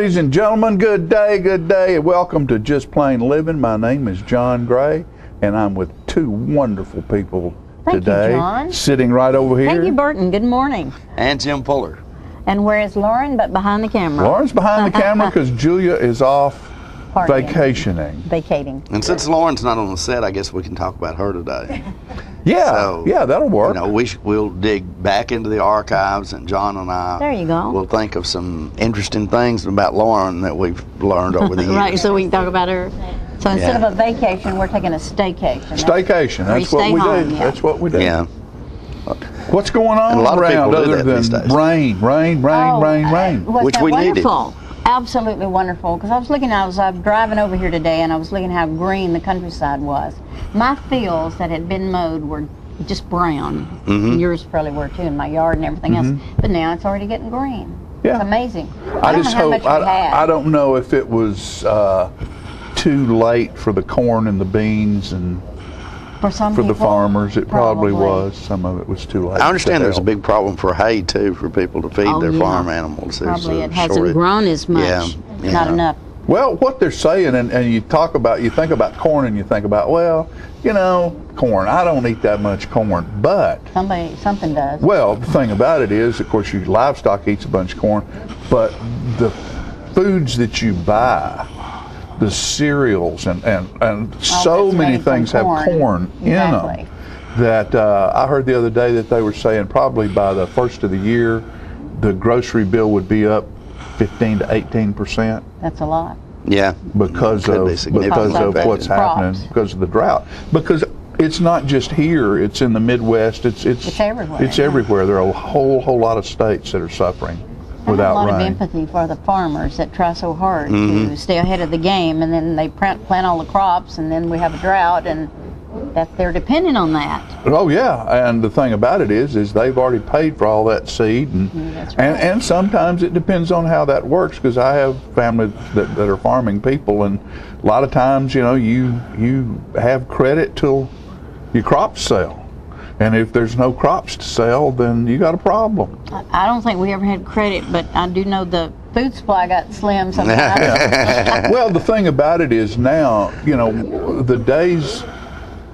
Ladies and gentlemen, good day, and welcome to Just Plain Living. My name is John Gray, and I'm with two wonderful people today. You, John. Sitting right over here. Peggy Burton, good morning. And Jim Fuller. And where is Lauren but behind the camera? Lauren's behind the camera because Julia is off Partying. vacationing. And since Lauren's not on the set, I guess we can talk about her today. Yeah, yeah, that'll work. You know, we'll dig back into the archives, and John and I There you go. will think of some interesting things about Lauren that we've learned over the years. Right, so we can talk about her. So instead of a vacation, we're taking a staycation. Staycation, that's what we do. Yeah. That's what we do. Yeah. What's going on And a lot of around people do other that these than days. rain? Wasn't Which that we needed. wonderful? Absolutely wonderful. Because I was driving over here today, and I was looking how green the countryside was. My fields that had been mowed were just brown. Mm-hmm. Yours probably were too, in my yard and everything else. But now it's already getting green. Yeah. It's amazing. I don't just know how hope, much we had. I don't know if it was too late for the corn and the beans and For some for the people, farmers. It probably was. Some of it was too late. I understand to there's a help. big problem for hay, too, for people to feed Oh, their yeah. farm animals. There's Probably a it hasn't shortage. grown as much. Yeah, Not yeah. enough. Well, what they're saying, and you think about corn and you think about, well, you know, corn. I don't eat that much corn, but Something does. well, the thing about it is, of course, your livestock eats a bunch of corn, but the foods that you buy, the cereals and so that's many made from things have corn in Exactly. them that I heard the other day that they were saying probably by the first of the year, the grocery bill would be up 15 to 18%. That's a lot. Yeah. Because Could be of significant. what's happening, Crops. because of the drought. Because it's not just here; it's in the Midwest. It's everywhere. It's everywhere. There are a whole lot of states that are suffering I have without a lot rain. of empathy for the farmers that try so hard to stay ahead of the game, and then they plant all the crops, and then we have a drought, and that they're depending on that. Oh yeah, and the thing about it is they've already paid for all that seed, and That's right. and sometimes it depends on how that works. Because I have family that are farming people, and a lot of times, you know, you have credit till your crops sell, and if there's no crops to sell, then you got a problem. I don't think we ever had credit, but I do know the food supply got slim sometimes. Well, the thing about it is now, you know, the days,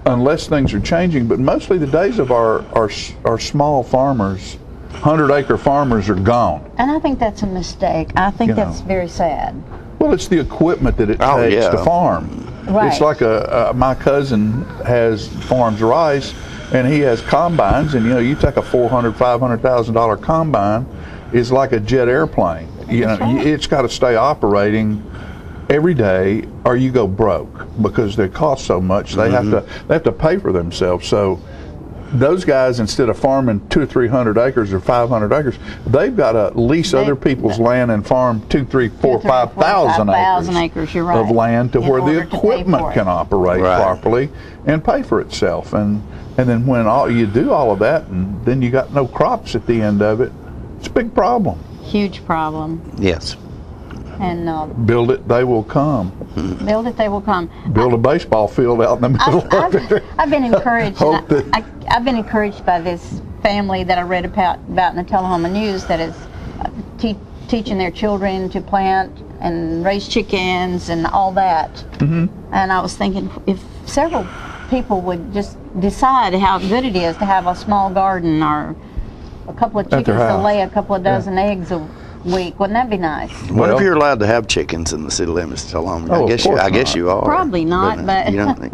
unless things are changing, but mostly the days of our small farmers, 100-acre farmers, are gone. And I think that's a mistake. I think You know. that's very sad. Well, it's the equipment that it Oh, takes yeah. to farm. Right. It's like my cousin farms rice, and he has combines, and you know, you take a $400,000-$500,000 combine, is like a jet airplane. You know, That's right. it's got to stay operating every day, or you go broke because they cost so much. They have to pay for themselves. So those guys, instead of farming 200 or 300 acres or 500 acres, they've got to lease other people's land and farm 2, 3, 4, 5,000 acres. You're right. of land to In where the order to pay equipment for it. can operate Right. properly and pay for itself. And then when you do all of that, and then you got no crops at the end of it, it's a big problem. Huge problem. Yes. And Build it, they will come. build it, they will come. Build a baseball field out in the middle of it. I've been encouraged. Hope that- I've been encouraged by this family that I read about in the Tullahoma News that is teaching their children to plant and raise chickens and all that. Mm-hmm. And I was thinking, if several people would just decide how good it is to have a small garden or a couple of their chickens to house. lay a couple of dozen eggs a week, wouldn't that be nice? What Well- if you're allowed to have chickens in the city limits of Tullahoma? Oh, of course I guess not. you are. Probably not, but You don't,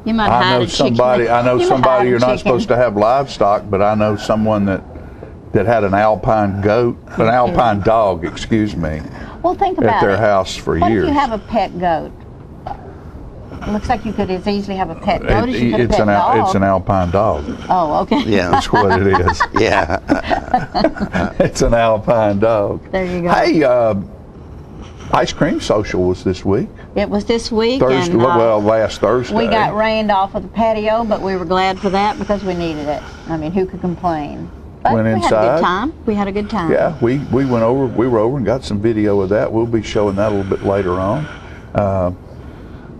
you might I hide know a chicken. somebody. I know You might somebody. hide a You're not chicken. supposed to have livestock, but I know someone that had an alpine goat, an alpine dog, excuse me, Well, think about at their it. house for What years. if you have a pet goat? It looks like you could as easily have a pet goat as you could a It's pet dog. it's an alpine dog. Oh, okay. yeah. That's what it is. Yeah. It's an alpine dog. There you go. Hey, ice cream social was this week. It was this week, Thursday. and Last Thursday. we got rained off of the patio, but we were glad for that because we needed it. I mean, who could complain? But Went we had a inside. good time. We had a good time. Yeah, we went over. We were over and got some video of that. We'll be showing that a little bit later on.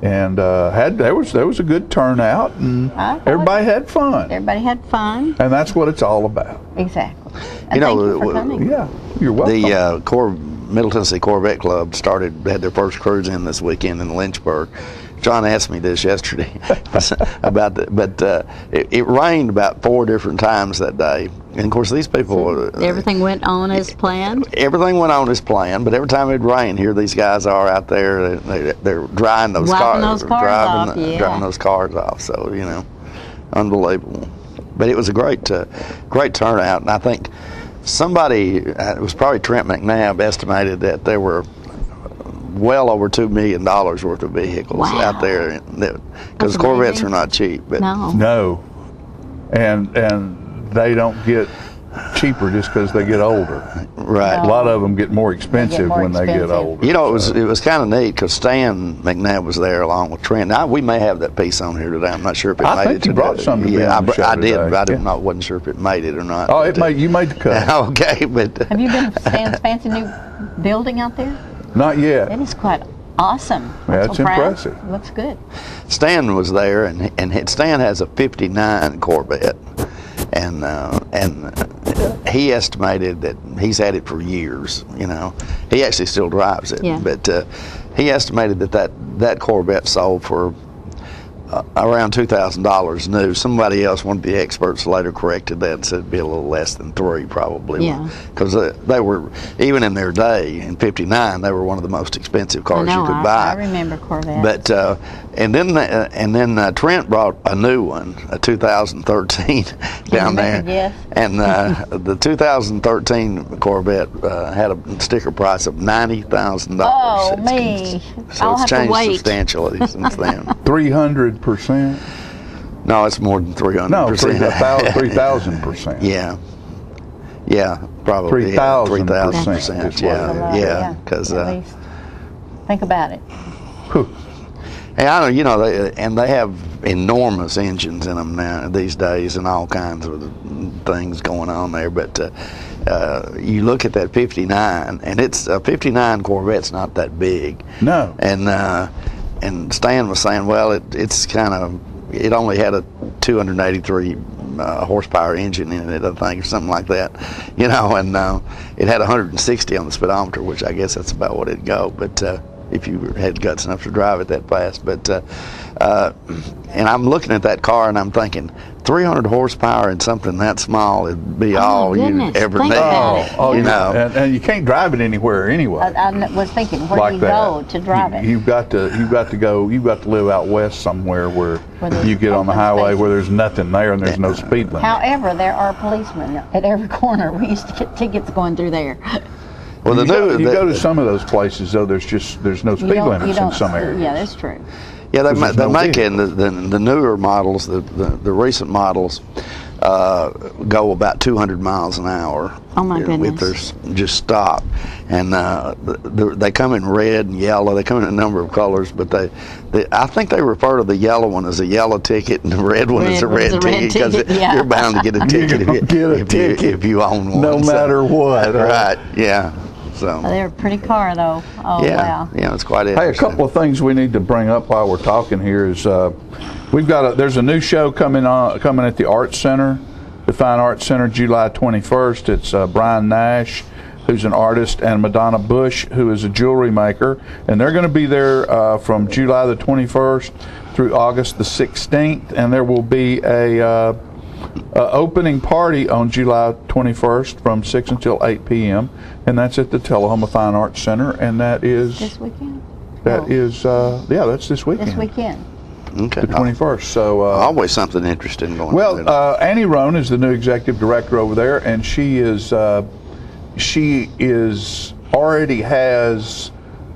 And there was a good turnout, and I thought everybody had fun. Everybody had fun. And that's what it's all about. Exactly. And You know, thank you for coming. Yeah, you're welcome. The Corps Middle Tennessee Corvette Club had their first cruise in this weekend in Lynchburg. John asked me this yesterday about that, but it rained about 4 different times that day. And of course, these people. Everything went on as planned? Everything went on as planned, but every time it rained, here these guys are out there. They're drying those cars. Driving those cars off. So, you know, unbelievable. But it was a great turnout. And I think it was probably Trent McNabb, estimated that there were well over $2 million worth of vehicles out there, because Corvettes are not cheap. But No, and they don't get cheaper just because they get older. Right. A lot of them get more expensive when they get older. You know, it was kind of neat because Stan McNabb was there along with Trent. Now, we may have that piece on here today. I'm not sure if it made it. I think you brought some to be on the show I did, today. but I wasn't sure if it made it or not. Oh, you made the cut. Okay, but Have you been to Stan's fancy new building out there? Not yet. It is quite awesome. Yeah, I'm it's so proud. impressive. It looks good. Stan was there, and Stan has a '59 Corvette, and he estimated that he's had it for years. You know, he actually still drives it, but he estimated that Corvette sold for around $2,000 new. Somebody else, one of the experts, later corrected that and said it'd be a little less than $3,000 probably. Yeah. Because they were, even in their day, in '59, they were one of the most expensive cars you could buy. I remember Corvette. But and then Trent brought a new one, a 2013 down there. Yes. And the 2013 Corvette had a sticker price of $90,000. Oh, me. So I'll it's have to changed wait. substantially since then. 300%. No, it's more than 300%. No, 3,000%. Yeah, probably 3,000%. Yeah, because at least think about it. and I know, you know, they have enormous engines in them now these days, and all kinds of things going on there. But you look at that '59, and it's a '59 Corvette's not that big. No. And Stan was saying, well, it only had a 283 horsepower engine in it, I think, or something like that, you know, and it had 160 on the speedometer, which I guess that's about what it'd go, but if you had guts enough to drive it that fast. But and I'm looking at that car and I'm thinking, 300 horsepower and something that small, it'd be all you'd ever Think need. about it. You know. And you can't drive it anywhere anyway. I was thinking, where like do you that. go to drive it? You've got to live out west somewhere where there's you get on the open highway spaces. where there's nothing there and there's no speed limit. However, there are policemen at every corner. We used to get tickets going through there. Well, you go to some of those places though. There's no speed limits in some areas. Yeah, that's true. Yeah, they're no making the newer models, the recent models, go about 200 miles an hour. Oh my goodness! If there's just stop, and they come in red and yellow. They come in a number of colors, but I think they refer to the yellow one as a yellow ticket and the red one as a red ticket, because you're bound to get a ticket if you own one. No matter what. Right? Yeah. So. They're a pretty car, though. Oh, yeah, wow. Yeah, it's quite Hey, interesting. a couple of things we need to bring up while we're talking here is there's a new show coming at the Arts Center, the Fine Arts Center, July 21st. It's Brian Nash, who's an artist, and Madonna Bush, who is a jewelry maker, and they're going to be there from July the 21st through August the 16th, and there will be a opening party on July 21st from 6 until 8 p.m. and that's at the Tullahoma Fine Arts Center, and that is This weekend? that's this weekend. This weekend. Okay. The 21st. So Always something interesting going on. well, Annie Roan is the new executive director over there, and she already has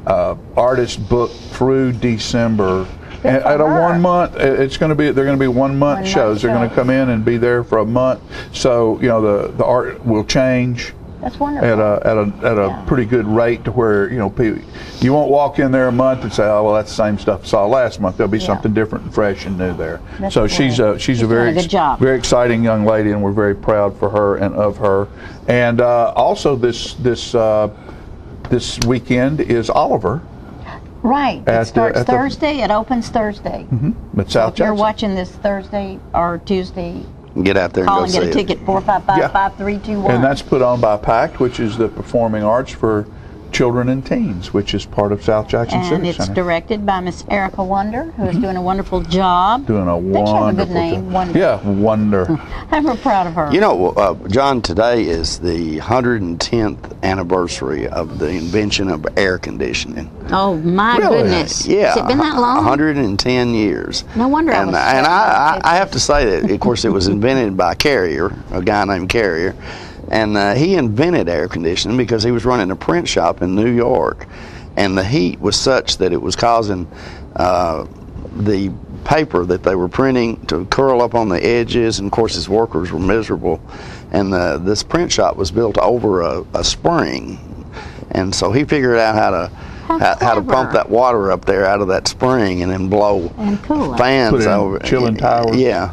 artists booked through December. And at a 1 month, they're going to be 1 month shows. They're going to come in and be there for a month. So you know the art will change That's wonderful. at a pretty good rate to where people, you won't walk in there a month and say, oh well, that's the same stuff I saw last month. There'll be something different and fresh and new there. That's So great. she's a doing very a good job. very exciting young lady, and we're very proud for her and of her. And also this weekend is Oliver. Right. It starts Thursday. It opens Thursday. At So South if you're Jackson. watching this Thursday or Tuesday, Get out there and call go and see get a it. ticket, 455-5321. And that's put on by PACT, which is the Performing Arts for children and teens, which is part of South Jackson And Civic it's Center. directed by Miss Erica Wonder, who is doing a wonderful job. Doing a Don't you have a wonderful good name? job. Wonder. Yeah, Wonder. I'm real proud of her. You know, John, today is the 110th anniversary of the invention of air conditioning. Oh my Really? goodness! Yeah, Has it been that long? 110 years. No wonder I And, was and sweating. I have to say that, of course, it was invented by Carrier, a guy named Carrier, and he invented air conditioning because he was running a print shop in New York, and the heat was such that it was causing the paper that they were printing to curl up on the edges, and of course his workers were miserable, and this print shop was built over a spring, and so he figured out how to pump that water up there out of that spring and then blow And cool it. fans Put it in over chilling towers. Yeah.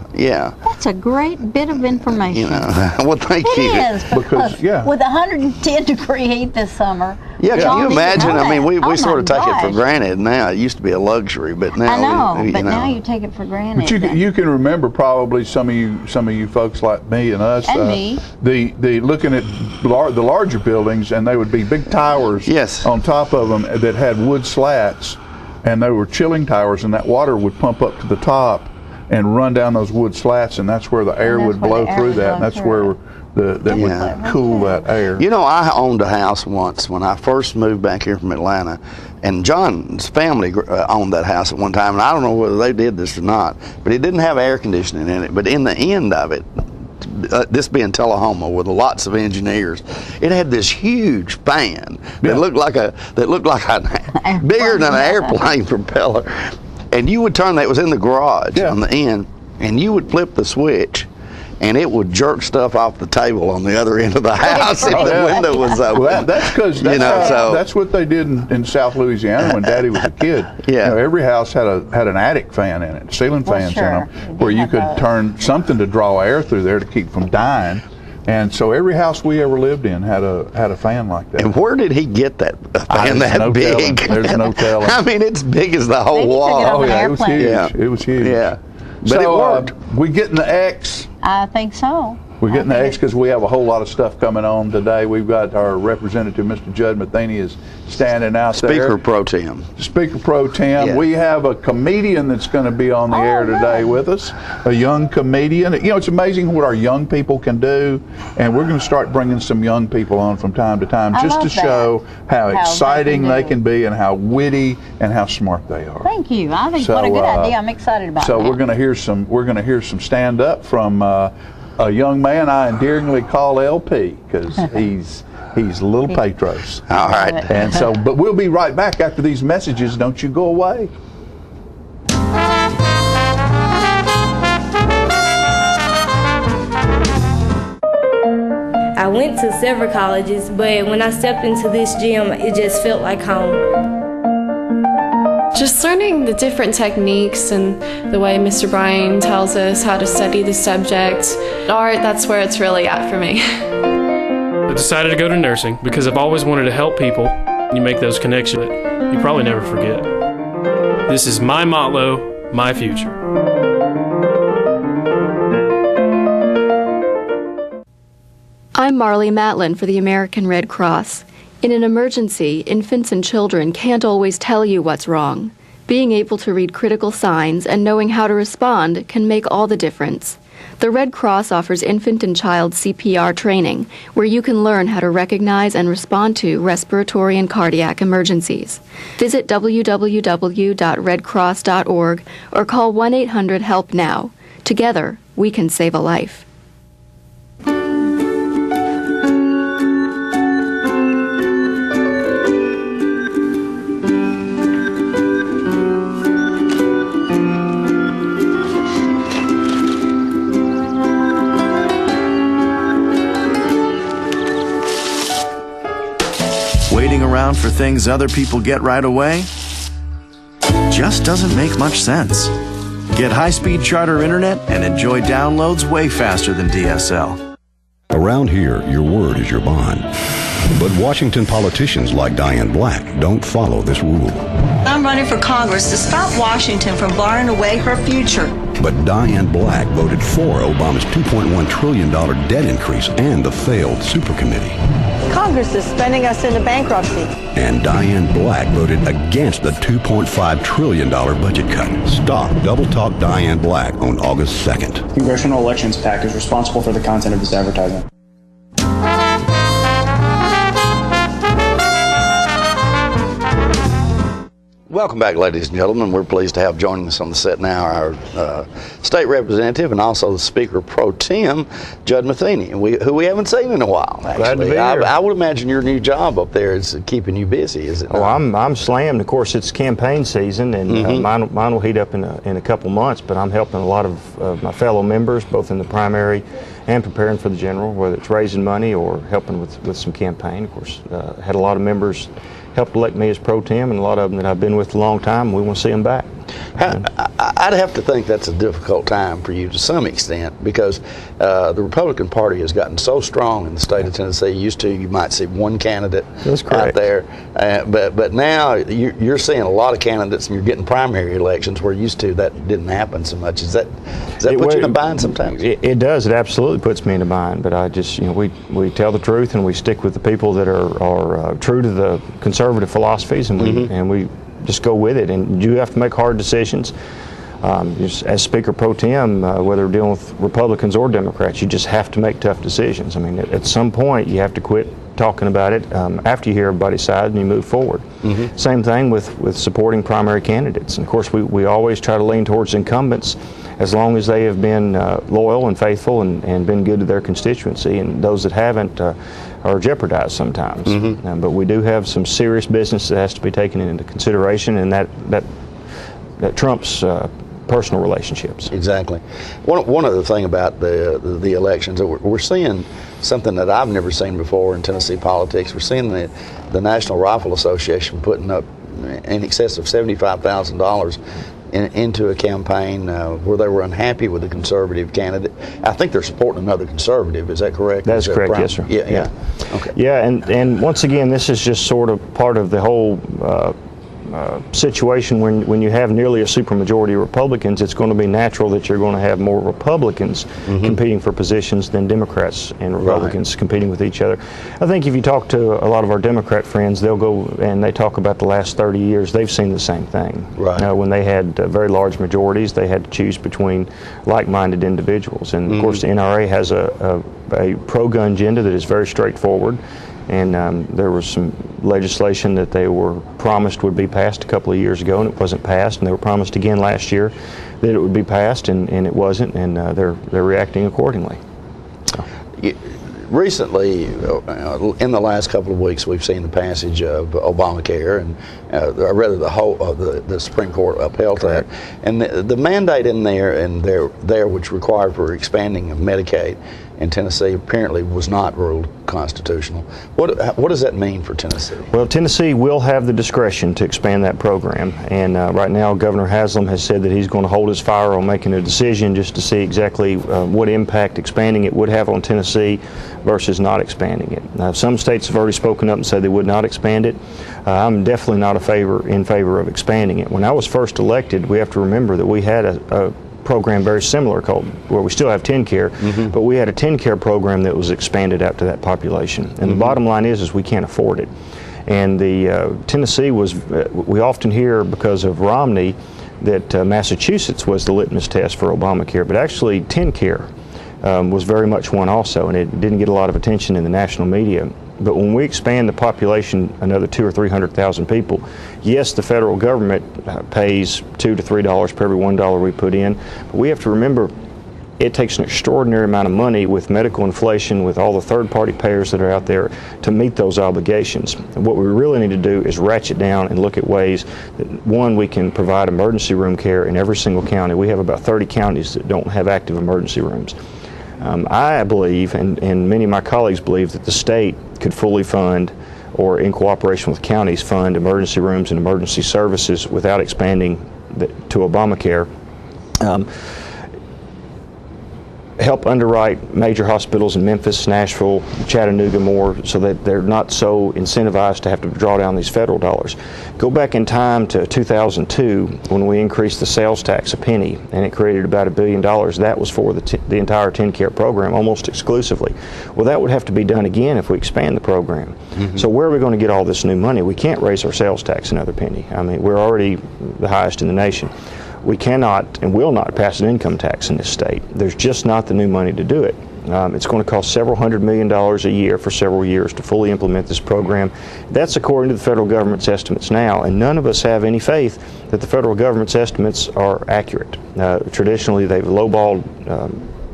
That's a great bit of information. You know, well, thank It you. is, Because, yeah. with 110-degree heat this summer. Yeah, y'all can you need to imagine? know I mean, that. we Oh, sort of my take it for gosh. granted now. It used to be a luxury, but now I know, you but know. now you take it for granted. But you can remember probably some of you folks like me and us. And me. The looking at the larger buildings, and they would be big towers. Yes. On top of them that had wood slats, and they were chilling towers, and that water would pump up to the top and run down those wood slats, and that's where the air that's would where blow the air through would that, blow and that's through where it. that Yeah. would cool that air. You know, I owned a house once when I first moved back here from Atlanta, and John's family owned that house at one time, and I don't know whether they did this or not, but it didn't have air conditioning in it. But in the end of it, this being Tullahoma with lots of engineers, it had this huge fan that Yeah. looked like a bigger than an airplane propeller, and you would turn that. It was in the garage Yeah. on the end, and you would flip the switch, and it would jerk stuff off the table on the other end of the house if Oh, the yeah. window was open. Well, that's because You know, so- that's what they did in South Louisiana when Daddy was a kid. Yeah. You know, every house had an attic fan in it, ceiling Well, fans sure. in them, You where did you have could those. turn something to draw air through there to keep from dying. And so every house we ever lived in had a fan like that. And where did he get that fan There's that no big? telling. There's no telling. I mean, it's big as the whole Maybe he took wall. it on Oh an yeah, it was airplane. huge. Yeah. It was huge. Yeah. But so, it worked. We getting the X. I think so. We're getting the I think X because we have a whole lot of stuff coming on today. We've got our representative, Mr. Judd Matheny, is standing out there. Speaker pro tem. Speaker Pro Tem. Yeah. We have a comedian that's going to be on the air today with us, a young comedian. You know, it's amazing what our young people can do, and we're going to start bringing some young people on from time to time I just to love that. show how How exciting they they can can be and how witty and how smart they are. Thank you. I think So, what a good idea. I'm excited about So that. we're going to hear some stand up from a young man I endearingly call LP because he's Little Petros. All right. And so, but we'll be right back after these messages. Don't you go away. I went to several colleges, but when I stepped into this gym, it just felt like home. Just learning the different techniques and the way Mr. Bryan tells us how to study the subject. Art, that's where it's really at for me. I decided to go to nursing because I've always wanted to help people. You make those connections that you probably never forget. This is my motto, my future. I'm Marley Matlin for the American Red Cross. In an emergency, infants and children can't always tell you what's wrong. Being able to read critical signs and knowing how to respond can make all the difference. The Red Cross offers infant and child CPR training, where you can learn how to recognize and respond to respiratory and cardiac emergencies. Visit www.redcross.org or call 1-800-HELP-NOW. Together, we can save a life. Waiting around for things other people get right away just doesn't make much sense. Get high-speed charter internet and enjoy downloads way faster than DSL. Around here, your word is your bond. But Washington politicians like Diane Black don't follow this rule. I'm running for Congress to stop Washington from barring away her future. But Diane Black voted for Obama's $2.1 trillion debt increase and the failed super committee. Congress is spending us into bankruptcy. And Diane Black voted against the $2.5 trillion budget cut. Stop Double Talk Diane Black on August 2nd. Congressional Elections PAC is responsible for the content of this advertisement. Welcome back, ladies and gentlemen. We're pleased to have joining us on the set now our state representative and also the Speaker Pro Tem, Judd Matheny, who we haven't seen in a while. Actually. Glad to be here. I would imagine your new job up there is keeping you busy, is it not? Oh, I'm slammed. Of course, it's campaign season, and mine will heat up in a couple months. But I'm helping a lot of my fellow members, both in the primary and preparing for the general, whether it's raising money or helping with some campaign. Of course, had a lot of members helped elect me as pro tem, and a lot of them that I've been with a long time. We want to see them back. I'd have to think that's a difficult time for you to some extent, because the Republican Party has gotten so strong in the state of Tennessee. Used to, you might see one candidate out there, but now you're seeing a lot of candidates, and you're getting primary elections where used to that didn't happen so much. Does that put you in a bind sometimes? It does. It absolutely puts me in a bind. But I just, we tell the truth, and we stick with the people that are true to the conservative philosophies, and we just go with it. And you have to make hard decisions. As Speaker Pro Tem, whether we're dealing with Republicans or Democrats, you just have to make tough decisions. I mean, at some point, you have to quit talking about it after you hear everybody's side and you move forward. Same thing with supporting primary candidates. And of course, we always try to lean towards incumbents as long as they have been loyal and faithful and been good to their constituency. And those that haven't are jeopardized sometimes. But we do have some serious business that has to be taken into consideration, and that trumps personal relationships. Exactly. One other thing about the elections, we're seeing something that I've never seen before in Tennessee politics. We're seeing the National Rifle Association putting up in excess of $75,000 into a campaign where they were unhappy with the conservative candidate. I think they're supporting another conservative. Is that correct? That's correct. Yes, sir. Yeah. Okay. Yeah, and once again, this is just sort of part of the whole situation. When you have nearly a supermajority of Republicans, it's going to be natural that you're going to have more Republicans competing for positions than Democrats and Republicans competing with each other. I think if you talk to a lot of our Democrat friends, they'll go and they talk about the last 30 years. They've seen the same thing. When they had very large majorities, they had to choose between like-minded individuals. And of course, the NRA has a pro-gun agenda that is very straightforward. And there was some legislation that they were promised would be passed a couple of years ago, and it wasn't passed. And they were promised again last year that it would be passed, and it wasn't. And they're reacting accordingly. Recently, in the last couple of weeks, we've seen the passage of Obamacare, and rather the Supreme Court upheld that. And the mandate in there, which required for expanding of Medicaid in Tennessee, apparently was not ruled constitutional. What does that mean for Tennessee? Well, Tennessee will have the discretion to expand that program, and right now Governor Haslam has said that he's going to hold his fire on making a decision just to see exactly what impact expanding it would have on Tennessee versus not expanding it. Now, some states have already spoken up and said they would not expand it. I'm definitely not in favor of expanding it. When I was first elected, we have to remember that we had a program very similar where we still have TennCare, but we had a TennCare program that was expanded out to that population. And the bottom line is we can't afford it. And the Tennessee we often hear because of Romney that Massachusetts was the litmus test for Obamacare, but actually TennCare was very much one also, and it didn't get a lot of attention in the national media. But when we expand the population another 200,000 or 300,000 people, yes, the federal government pays $2 to $3 per every $1 we put in, but we have to remember it takes an extraordinary amount of money with medical inflation, with all the third-party payers that are out there to meet those obligations. And what we really need to do is ratchet down and look at ways that, one, we can provide emergency room care in every single county. We have about 30 counties that don't have active emergency rooms. I believe, and many of my colleagues believe, that the state could fully fund, or in cooperation with counties, fund emergency rooms and emergency services without expanding to Obamacare. help underwrite major hospitals in Memphis, Nashville, Chattanooga more, so that they're not so incentivized to have to draw down these federal dollars. Go back in time to 2002 when we increased the sales tax a penny, and it created about $1 billion. That was for the entire TennCare program, almost exclusively. Well, that would have to be done again if we expand the program. So where are we going to get all this new money? We can't raise our sales tax another penny. I mean, we're already the highest in the nation. We cannot and will not pass an income tax in this state. There's just not the new money to do it. It's going to cost several $100 million a year for several years to fully implement this program. That's according to the federal government's estimates now, and none of us have any faith that the federal government's estimates are accurate. Traditionally, they've lowballed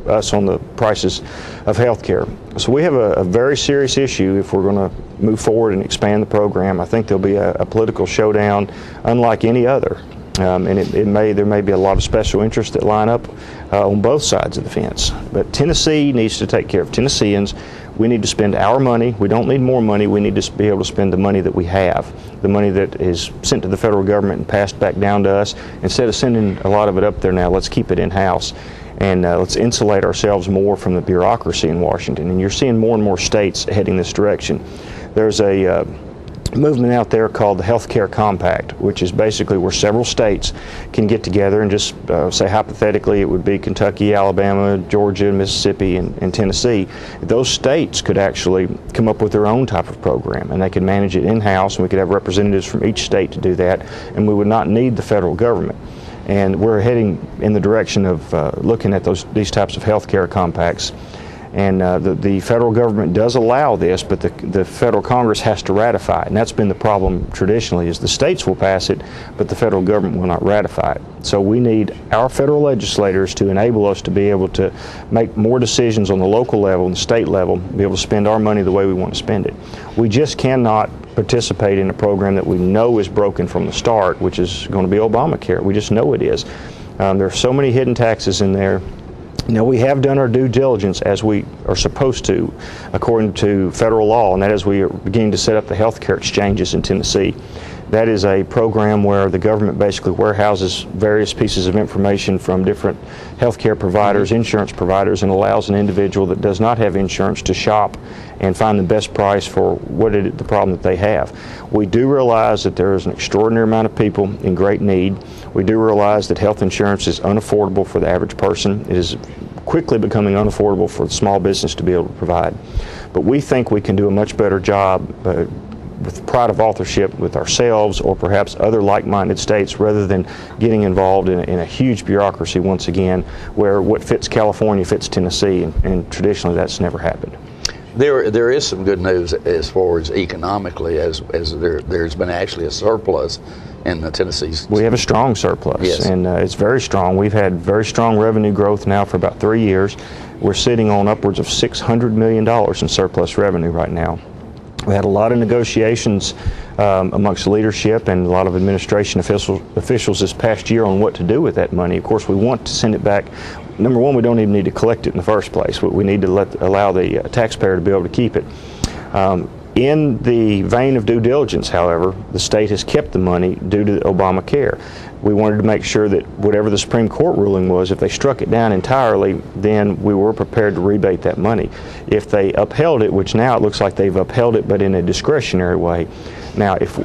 us on the prices of health care. So we have a very serious issue if we're going to move forward and expand the program. I think there'll be a political showdown unlike any other. And there may be a lot of special interests that line up on both sides of the fence. But Tennessee needs to take care of Tennesseans. We need to spend our money. We don't need more money. We need to be able to spend the money that we have, the money that is sent to the federal government and passed back down to us. Instead of sending a lot of it up there now, let's keep it in-house. And let's insulate ourselves more from the bureaucracy in Washington. And you're seeing more and more states heading this direction. There's a movement out there called the Healthcare Compact, which is basically where several states can get together and just say hypothetically it would be Kentucky, Alabama, Georgia, Mississippi, and Tennessee. Those states could actually come up with their own type of program, and they could manage it in-house, and we could have representatives from each state to do that, and we would not need the federal government. And we're heading in the direction of looking at these types of healthcare compacts. And the federal government does allow this, but the federal Congress has to ratify it. And that's been the problem traditionally, is the states will pass it, but the federal government will not ratify it. So we need our federal legislators to enable us to be able to make more decisions on the local level and state level, be able to spend our money the way we want to spend it. We just cannot participate in a program that we know is broken from the start, which is going to be Obamacare. We just know it is. There are so many hidden taxes in there. You know, we have done our due diligence as we are supposed to, according to federal law, and that is we are beginning to set up the healthcare exchanges in Tennessee. That is a program where the government basically warehouses various pieces of information from different healthcare providers, insurance providers, and allows an individual that does not have insurance to shop and find the best price for the problem that they have. We do realize that there is an extraordinary amount of people in great need. We do realize that health insurance is unaffordable for the average person. It is quickly becoming unaffordable for the small business to be able to provide. But we think we can do a much better job with pride of authorship with ourselves or perhaps other like-minded states, rather than getting involved in a huge bureaucracy once again, where what fits California fits Tennessee, and traditionally that's never happened. There is some good news as far as economically, as there's been actually a surplus in the Tennessee's. We have a strong surplus, yes. And it's very strong. We've had very strong revenue growth now for about 3 years. We're sitting on upwards of $600 million in surplus revenue right now. We had a lot of negotiations amongst leadership and a lot of administration officials this past year on what to do with that money. Of course, we want to send it back. Number one, we don't even need to collect it in the first place. We need to allow the taxpayer to be able to keep it. In the vein of due diligence, however, the state has kept the money due to Obamacare. We wanted to make sure that whatever the Supreme Court ruling was, if they struck it down entirely, then we were prepared to rebate that money. If they upheld it, which now it looks like they've upheld it, but in a discretionary way. Now, if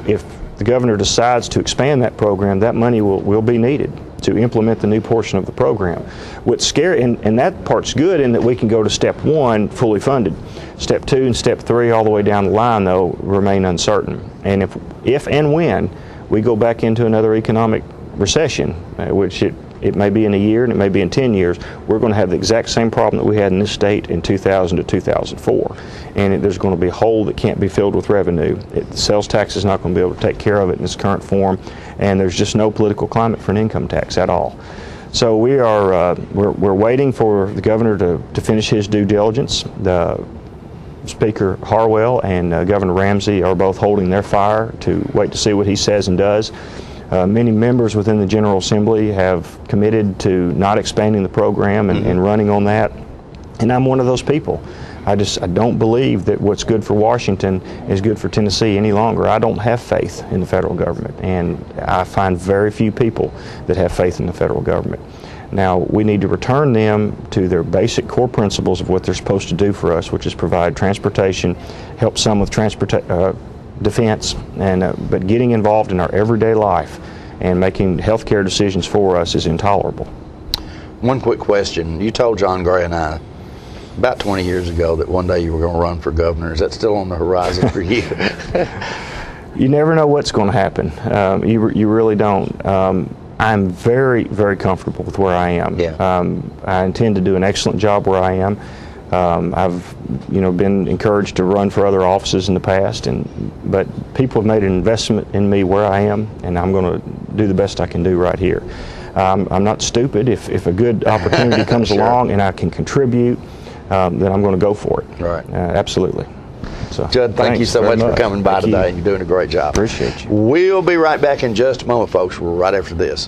the governor decides to expand that program, that money will be needed to implement the new portion of the program. What's scary, and that part's good in that we can go to step one fully funded. Step two and step three all the way down the line, though, remain uncertain. And if and when we go back into another economic recession, which it may be in a year and it may be in 10 years, we're going to have the exact same problem that we had in this state in 2000 to 2004. And there's going to be a hole that can't be filled with revenue. The sales tax is not going to be able to take care of it in its current form, and there's just no political climate for an income tax at all. So we're waiting for the governor to finish his due diligence. Speaker Harwell and Governor Ramsey are both holding their fire to wait to see what he says and does. Many members within the General Assembly have committed to not expanding the program and running on that, and I'm one of those people. I don't believe that what's good for Washington is good for Tennessee any longer. I don't have faith in the federal government, and I find very few people that have faith in the federal government. Now, we need to return them to their basic core principles of what they're supposed to do for us, which is provide transportation, help some with defense, and but getting involved in our everyday life and making healthcare decisions for us is intolerable. One quick question. You told John Gray and I about 20 years ago that one day you were going to run for governor. Is that still on the horizon for you? You never know what's going to happen. You really don't. I'm very, very comfortable with where I am. Yeah. I intend to do an excellent job where I am. I've, been encouraged to run for other offices in the past, but people have made an investment in me where I am, and I'm going to do the best I can do right here. I'm not stupid. If a good opportunity comes Sure. along and I can contribute, then I'm going to go for it. Right. Absolutely. So, Judd, thank you so much for coming by Thank today. you. You're doing a great job. Appreciate you. We'll be right back in just a moment, folks. We're right after this.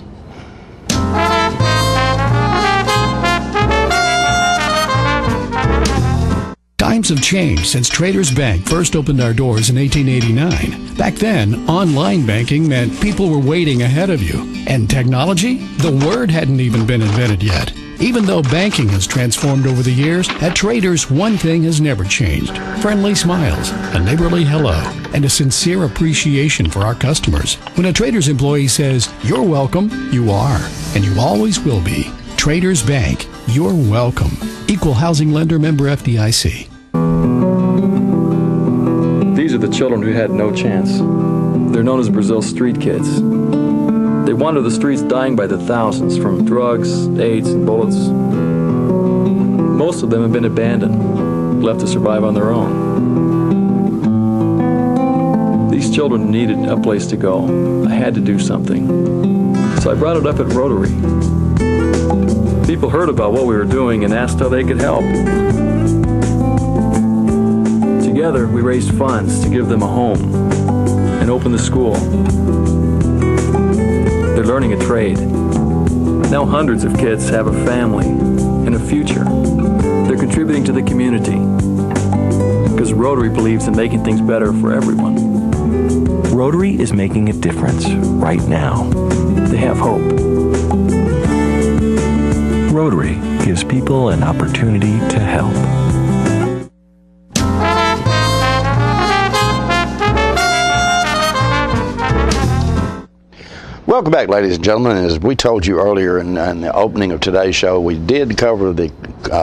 Times have changed since Traders Bank first opened our doors in 1889. Back then, online banking meant people were waiting ahead of you. And technology? The word hadn't even been invented yet. Even though banking has transformed over the years, at Traders, one thing has never changed. Friendly smiles, a neighborly hello, and a sincere appreciation for our customers. When a Traders employee says, "You're welcome," you are, and you always will be. Traders Bank, you're welcome. Equal housing lender, member FDIC. These are the children who had no chance. They're known as Brazil's street kids. They wander the streets dying by the thousands from drugs, AIDS, and bullets. Most of them have been abandoned, left to survive on their own. These children needed a place to go. I had to do something. So I brought it up at Rotary. People heard about what we were doing and asked how they could help. Together, we raised funds to give them a home and open the school. They're learning a trade. Now hundreds of kids have a family and a future. They're contributing to the community because Rotary believes in making things better for everyone. Rotary is making a difference right now. They have hope. Rotary gives people an opportunity to help. Welcome back, ladies and gentlemen. As we told you earlier in the opening of today's show, we did cover the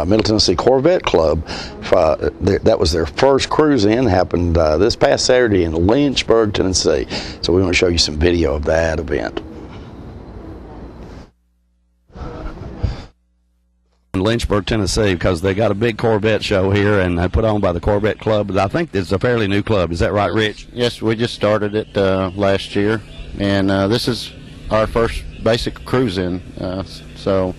Middle Tennessee Corvette Club. That was their first cruise-in, happened this past Saturday in Lynchburg, Tennessee. So we want to show you some video of that event. In Lynchburg, Tennessee, because they got a big Corvette show here, and they put on by the Corvette Club. But I think it's a fairly new club. Is that right, Rich? Yes, we just started it last year. And this is our first basic cruise-in, so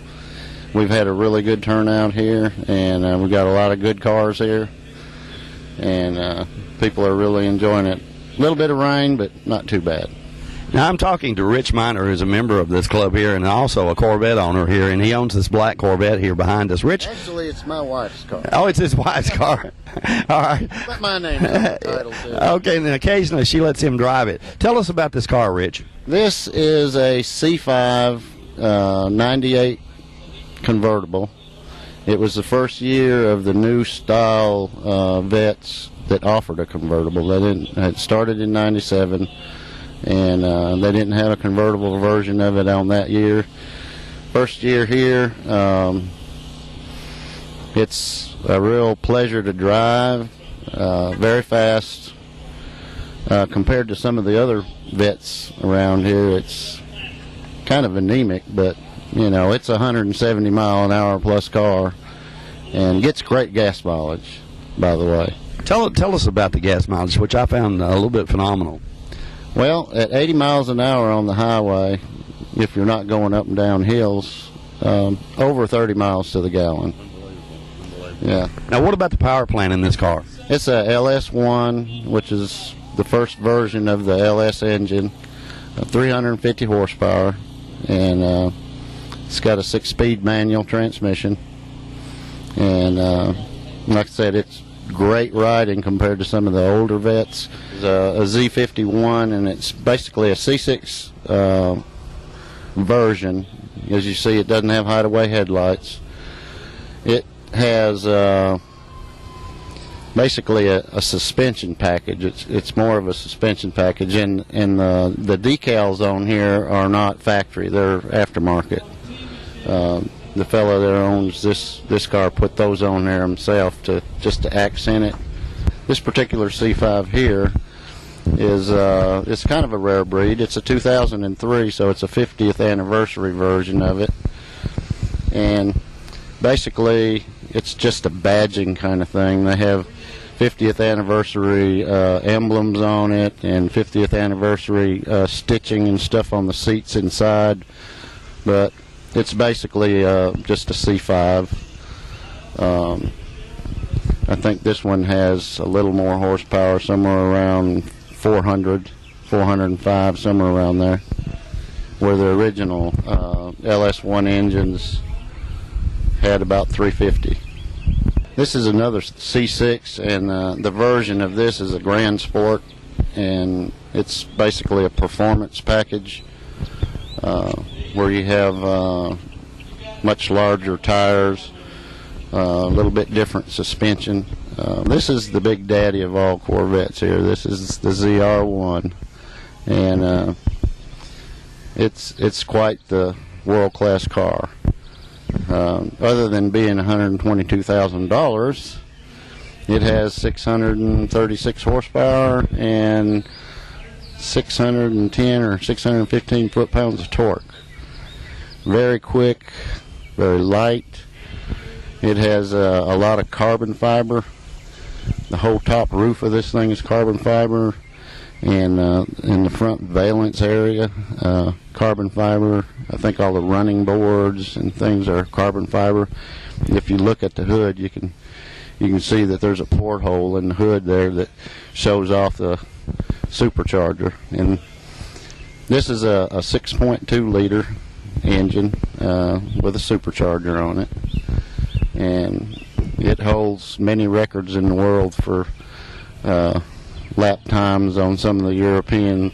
we've had a really good turnout here, and we've got a lot of good cars here, and people are really enjoying it. A little bit of rain, but not too bad. Now, I'm talking to Rich Miner, who's a member of this club here and also a Corvette owner here, and he owns this black Corvette here behind us. Rich? Actually, it's my wife's car. Oh, it's his wife's car. All right. Put my name on the title, too. Okay, and then occasionally she lets him drive it. Tell us about this car, Rich. This is a C5 98 convertible. It was the first year of the new style Vettes that offered a convertible. It started in 97. And they didn't have a convertible version of it on that year. First year here, it's a real pleasure to drive, very fast. Compared to some of the other Vettes around here, it's kind of anemic, but it's a 170 mile an hour plus car and gets great gas mileage, by the way. Tell us about the gas mileage, which I found a little bit phenomenal. Well, at 80 miles an hour on the highway, if you're not going up and down hills, over 30 miles to the gallon. Yeah. Now, what about the power plant in this car? It's a LS1, which is the first version of the LS engine, 350 horsepower, and it's got a 6-speed manual transmission. And like I said, it's great riding compared to some of the older Vettes. It's a Z51, and it's basically a C6 version, As you see, it doesn't have hideaway headlights. It has basically a suspension package. It's more of a suspension package, and the decals on here are not factory. They're aftermarket. The fellow that owns this car put those on there himself just to accent it. This particular C5 here is it's kind of a rare breed. It's a 2003, so it's a 50th anniversary version of it, and basically it's just a badging kind of thing. They have 50th anniversary emblems on it and 50th anniversary stitching and stuff on the seats inside, but it's basically just a C5. I think this one has a little more horsepower, somewhere around 400, 405, somewhere around there, where the original LS1 engines had about 350. This is another C6, and the version of this is a Grand Sport, and it's basically a performance package where you have much larger tires, a little bit different suspension. This is the big daddy of all Corvettes here. This is the ZR1, and it's quite the world-class car. Other than being $122,000, it has 636 horsepower and 610 or 615 foot-pounds of torque. Very quick, very light. It has a lot of carbon fiber. The whole top roof of this thing is carbon fiber, and in the front valance area, carbon fiber. I think all the running boards and things are carbon fiber. If you look at the hood, you can see that there's a porthole in the hood there that shows off the supercharger. And this is a 6.2 liter engine with a supercharger on it, and it holds many records in the world for lap times on some of the European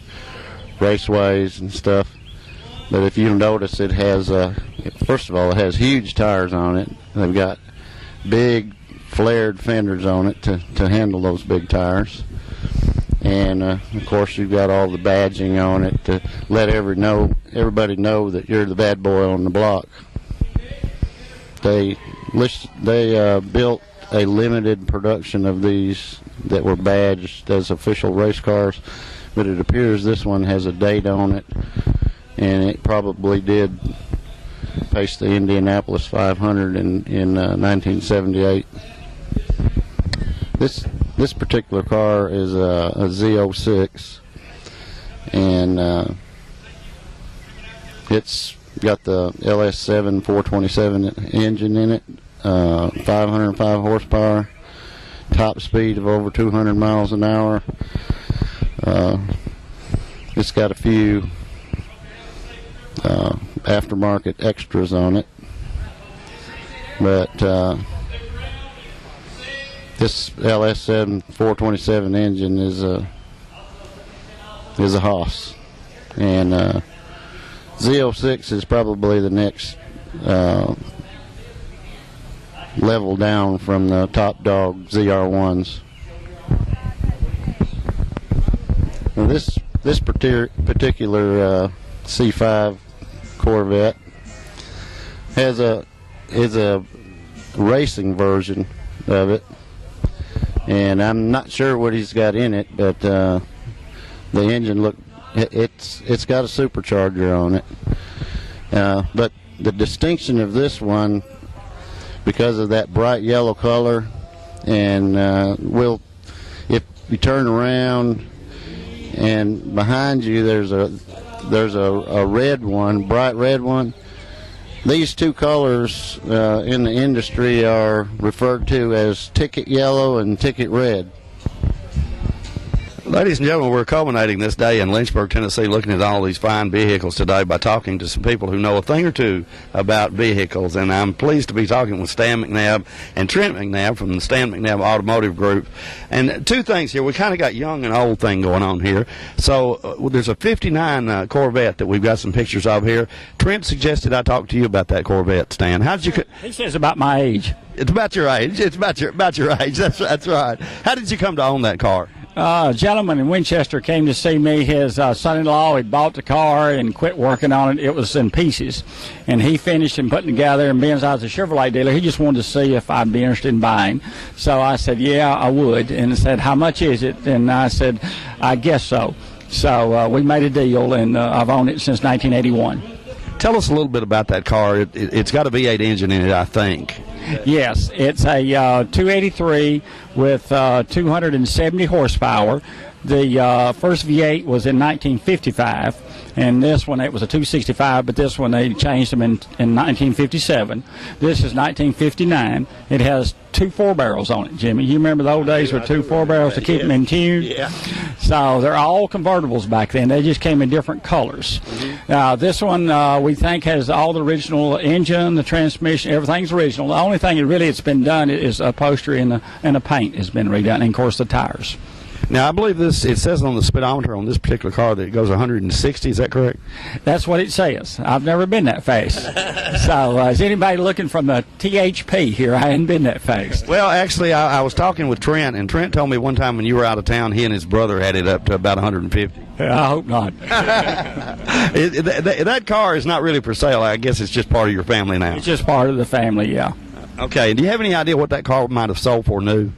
raceways and stuff. But if you notice, it has first of all, it has huge tires on it. They've got big flared fenders on it to handle those big tires, and of course you've got all the badging on it to let everybody know that you're the bad boy on the block. They built a limited production of these that were badged as official race cars, but it appears this one has a date on it, and it probably did pace the Indianapolis 500 in 1978. This particular car is a Z06, and it's got the LS7 427 engine in it, 505 horsepower, top speed of over 200 miles an hour. It's got a few aftermarket extras on it, but this LS7 427 engine is a Haas, and Z06 is probably the next level down from the top dog ZR1s. Now this particular C5 Corvette is a racing version of it, and I'm not sure what he's got in it, but the engine it's got a supercharger on it, but the distinction of this one, because of that bright yellow color, and if you turn around and behind you there's a red one, bright red one. These two colors in the industry are referred to as ticket yellow and ticket red. Ladies and gentlemen, we're culminating this day in Lynchburg, Tennessee, looking at all these fine vehicles today by talking to some people who know a thing or two about vehicles. And I'm pleased to be talking with Stan McNabb and Trent McNabb from the Stan McNabb Automotive Group. And two things here. We kind of got young and old thing going on here. So there's a 59 Corvette that we've got some pictures of here. Trent suggested I talk to you about that Corvette, Stan. How did you... He says about my age. It's about your age. It's about your age. That's right. How did you come to own that car? A gentleman in Winchester came to see me. His son-in-law had bought the car and quit working on it. It was in pieces. And he finished and put it together, and being as I was a Chevrolet dealer, he just wanted to see if I'd be interested in buying. So I said, yeah, I would. And he said, how much is it? And I said, I guess so. So we made a deal, and I've owned it since 1981. Tell us a little bit about that car. It's got a V8 engine in it, I think. Yes, it's a 283 with 270 horsepower. The first V8 was in 1955, and this one, it was a 265, but this one they changed them in 1957. This is 1959. It has two 4-barrels on it, Jimmy. You remember the old days with two 4-barrels to keep them in tune? Yeah. So they're all convertibles back then. They just came in different colors. This one we think has all the original engine, the transmission, everything's original. The only thing it's been done is upholstery and the paint has been redone, and of course the tires. Now, I believe it says on the speedometer on this particular car that it goes 160. Is that correct? That's what it says. I've never been that fast. So is anybody looking from the THP here? I hadn't been that fast. Well, actually, I was talking with Trent, and Trent told me one time when you were out of town, he and his brother had it up to about 150. I hope not. That car is not really for sale. I guess it's just part of your family now. It's just part of the family, yeah. Okay. Do you have any idea what that car might have sold for new?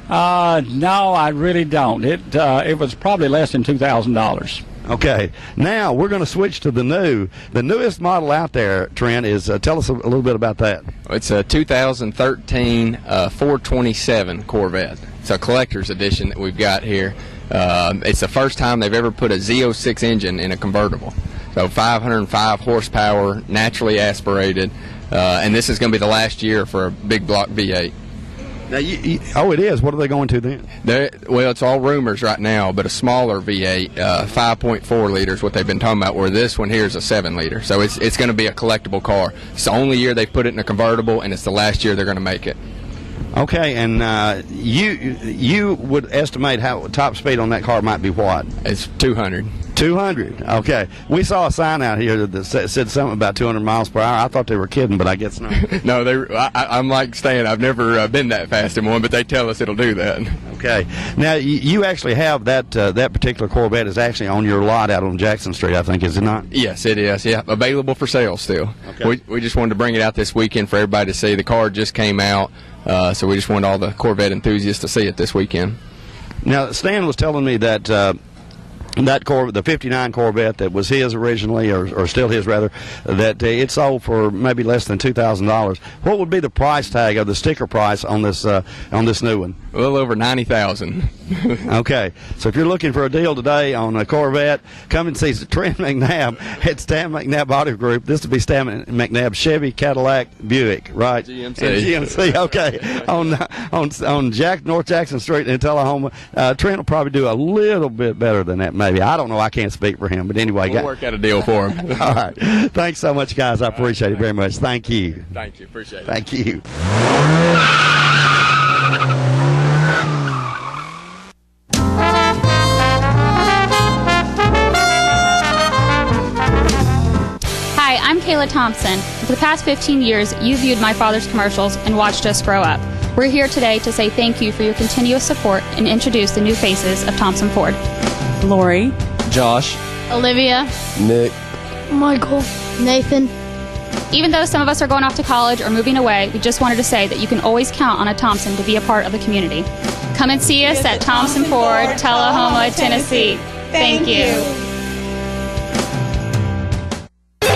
No, I really don't. It was probably less than $2,000. Okay. Now we're going to switch to the newest model out there. Trent, is tell us a little bit about that. It's a 2013 427 Corvette. It's a collector's edition that we've got here. It's the first time they've ever put a Z06 engine in a convertible. So 505 horsepower, naturally aspirated, and this is going to be the last year for a big block V8. Now, it is. What are they going to then? Well, it's all rumors right now, but a smaller V8, 5.4 liters, what they've been talking about, where this one here is a 7 liter. So it's going to be a collectible car. It's the only year they've put it in a convertible, and it's the last year they're going to make it. Okay, and you would estimate how top speed on that car might be what? It's 200. 200. Okay. We saw a sign out here that said something about 200 miles per hour. I thought they were kidding, but I guess not. No, I'm like Stan. I've never been that fast in one, but they tell us it'll do that. Okay. Now, you actually have that particular Corvette is actually on your lot out on Jackson Street, I think, is it not? Yes, it is. Yeah, available for sale still. Okay. We just wanted to bring it out this weekend for everybody to see. The car just came out, so we just wanted all the Corvette enthusiasts to see it this weekend. Now, Stan was telling me that the 59 Corvette that was his originally, or still his rather, that it sold for maybe less than $2,000. What would be the price tag of the sticker price on this new one? A little over $90,000. Okay, so if you're looking for a deal today on a Corvette, come and see Trent McNabb at Stan McNabb Auto Group. This would be Stan McNabb Chevy, Cadillac, Buick, right? GMC. Okay, on North Jackson Street in Tullahoma. Trent will probably do a little bit better than that, maybe. I don't know. I can't speak for him, but anyway, we'll work out a deal for him. All right. Thanks so much, guys. I appreciate it very much. Thank you. Thank you. Appreciate it. Thank you. Hi, I'm Kayla Thompson. For the past 15 years, you viewed my father's commercials and watched us grow up. We're here today to say thank you for your continuous support and introduce the new faces of Thompson Ford. Lori, Josh, Olivia, Nick, Michael, Nathan. Even though some of us are going off to college or moving away, we just wanted to say that you can always count on a Thompson to be a part of the community. Come and see us at Thompson Ford, Tullahoma, Tennessee. Thank you.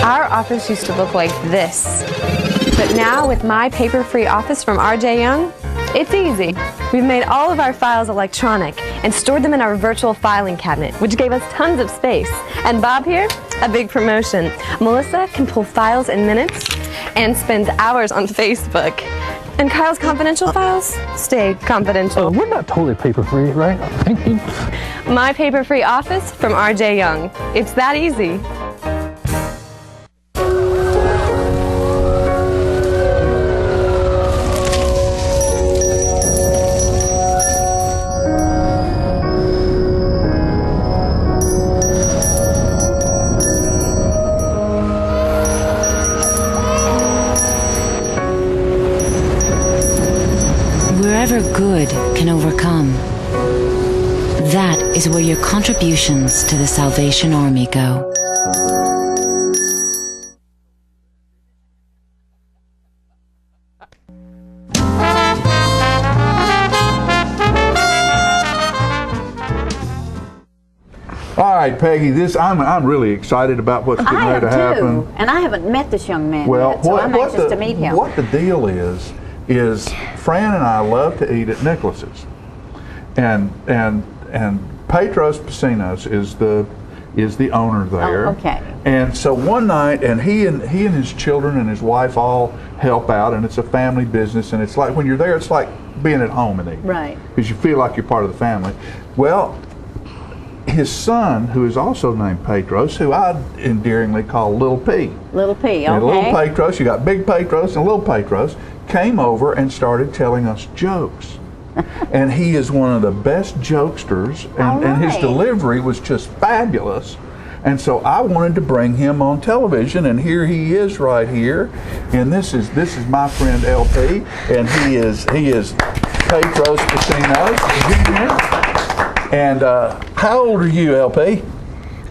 Our office used to look like this, but now with My Paper-Free Office from R.J. Young, it's easy. We've made all of our files electronic and stored them in our virtual filing cabinet, which gave us tons of space. And Bob here, a big promotion. Melissa can pull files in minutes and spends hours on Facebook. And Kyle's confidential files stay confidential. We're not totally paper-free, right? My paper-free office from R.J. Young. It's that easy. Wherever good can overcome, that is where your contributions to the Salvation Army go. All right, Peggy, I'm really excited about what's getting ready to happen. And I haven't met this young man Well, yet, so I'm anxious to meet him. What the deal is Fran and I love to eat at Nicholas's, and Petros Pacino's is the owner there. Oh, okay. And so one night, and he and his children and his wife all help out, and it's a family business, and it's like when you're there, it's like being at home and eating, right? Because you feel like you're part of the family. Well, his son, who is also named Petros, who I endearingly call Little P. Little P, okay. And Little Petros, you got Big Petros and Little Petros, came over and started telling us jokes. And he is one of the best jokesters, and his delivery was just fabulous. And so I wanted to bring him on television, and here he is right here. And this is my friend LP, and he is Petros Pacino's. And how old are you, LP?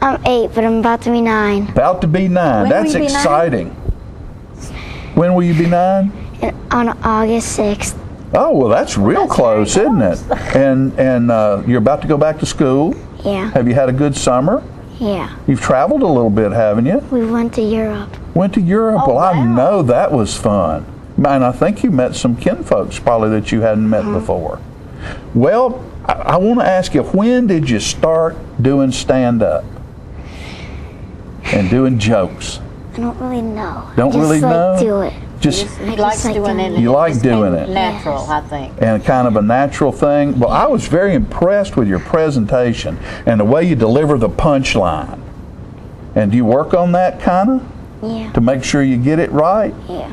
I'm 8, but I'm about to be 9. About to be 9. When That's will you be 9? exciting. When will you be 9? On August 6th. Oh, well, that's real close, isn't it? And you're about to go back to school? Yeah. Have you had a good summer? Yeah. You've traveled a little bit, haven't you? We went to Europe. Went to Europe. Oh, well, I wow. know that was fun. And I think you met some kinfolks probably that you hadn't met before. Well, I want to ask you, when did you start doing stand-up and doing jokes? I don't really know. Don't Just really know? do it. He likes doing it. You like It's doing kind of it. Natural, I think. And kind of a natural thing. Well, I was very impressed with your presentation and the way you deliver the punchline. And do you work on that kind of? Yeah. To make sure you get it right? Yeah.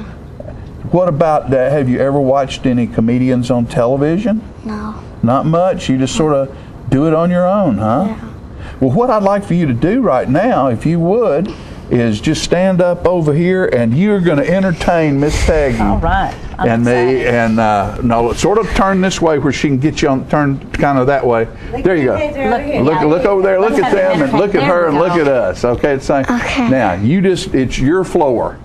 What about, have you ever watched any comedians on television? No. Not much? You just sort of do it on your own, huh? Yeah. Well, what I'd like for you to do right now, if you would, is just stand up over here and you're going to entertain Miss Peggy. All right. And me, and no, sort of turn this way where she can get you on, turn kind of that way. There you go. Look over there, look at them, and look at her, and look at us. Okay, it's saying. Okay. Now, it's your floor.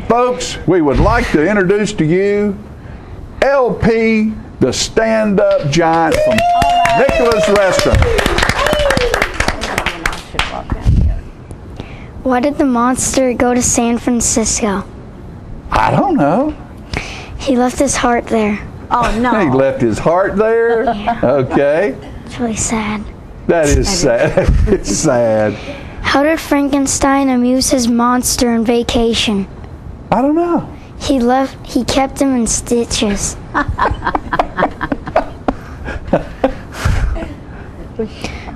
Folks, we would like to introduce to you LP, the stand-up giant from Nicholas Restaurant. Why did the monster go to San Francisco? I don't know. He left his heart there. Oh, no. He left his heart there? Yeah. Okay. It's really sad. That is sad. It's sad. How did Frankenstein amuse his monster on vacation? I don't know. He kept him in stitches.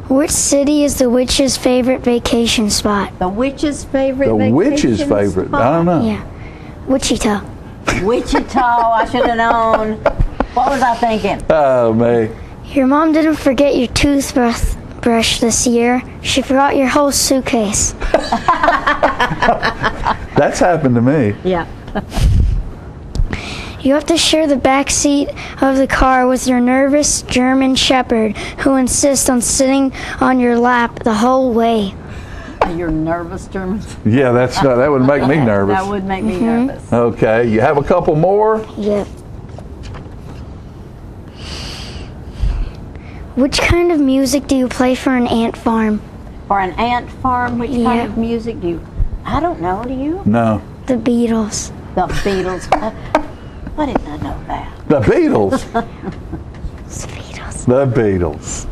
Which city is the witch's favorite vacation spot? The witch's favorite The vacation witch's favorite? spot? I don't know. Yeah. Wichita. Wichita, I should have known. What was I thinking? Oh, me. Your mom didn't forget your toothbrush this year. She forgot your whole suitcase. That's happened to me. Yeah. You have to share the back seat of the car with your nervous German shepherd who insists on sitting on your lap the whole way. You're nervous, German? Yeah, that would make me nervous. That would make me nervous. Okay, you have a couple more? Yep. Which kind of music do you play for an ant farm? For an ant farm, which kind of music do you? I don't know. Do you? No. The Beatles. The Beatles. Why didn't I know that? The Beatles? The Beatles. The Beatles.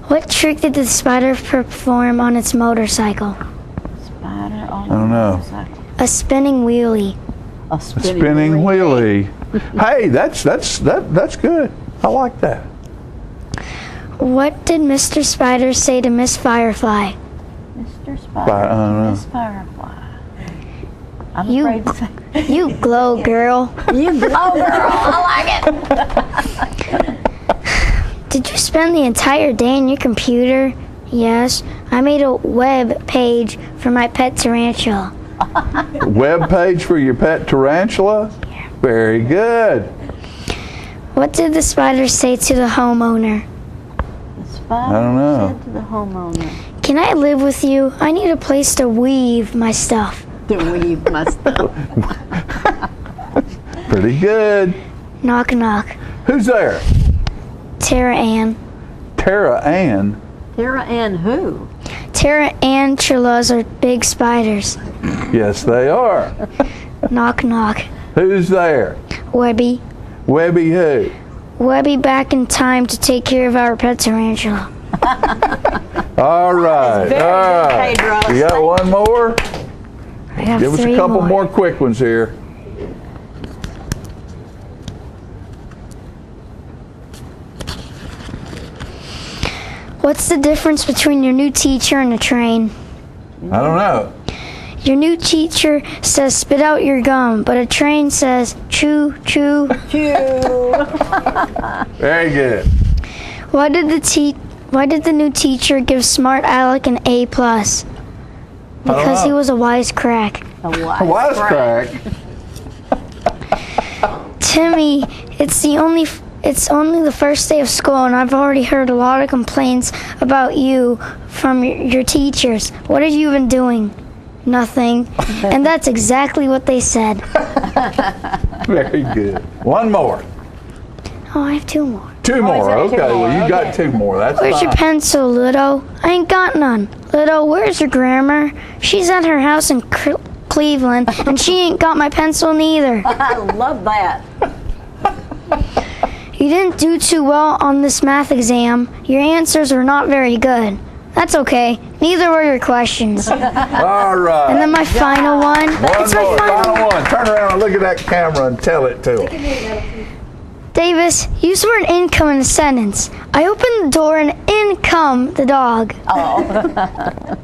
What trick did the spider perform on its motorcycle? Spider on I don't know. motorcycle. A spinning wheelie. A Spinning wheelie. Hey, that's good. I like that. What did Mr. Spider say to Miss Firefly? Mr. Spider, Miss Firefly. I'm afraid to say. You glow, girl. You glow, girl. I like it. Did you spend the entire day on your computer? Yes. I made a web page for my pet tarantula. Web page for your pet tarantula? Yeah. Very good. What did the spider say to the homeowner? The spider I don't know. said to the homeowner. Can I live with you? I need a place to weave my stuff. To weave my stuff. Pretty good. Knock, knock. Who's there? Tara Ann. Tara Ann? Tara Ann who? Tarantulas are big spiders. Yes, they are. Knock, knock. Who's there? Webby. Webby who? Webby back in time to take care of our pet tarantula. All right. Very All good, right. Pedro. You got one more? I have Give us a 3 couple more quick ones here. What's the difference between your new teacher and a train? I don't know. Your new teacher says spit out your gum, but a train says chew, chew. Chew. Very good. Why did the new teacher give Smart Alec an A+? Because he was a wisecrack. A wisecrack. Timmy, it's only the first day of school, and I've already heard a lot of complaints about you from your teachers. What have you been doing? Nothing. And that's exactly what they said. Very good. One more. Oh, I have 2 more. 2 more. Okay, well, you got 2 more. That's Where's fine. your pencil, Ludo? I ain't got none. Ludo, where's your grandma? She's at her house in Cleveland, and she ain't got my pencil neither. I love that. You didn't do too well on this math exam. Your answers were not very good. That's okay. Neither were your questions. All right. And then my final one. It's my One more. Final one. Turn around and look at that camera and tell it to him. Davis, use the word income in a sentence. I opened the door and in come the dog. Oh.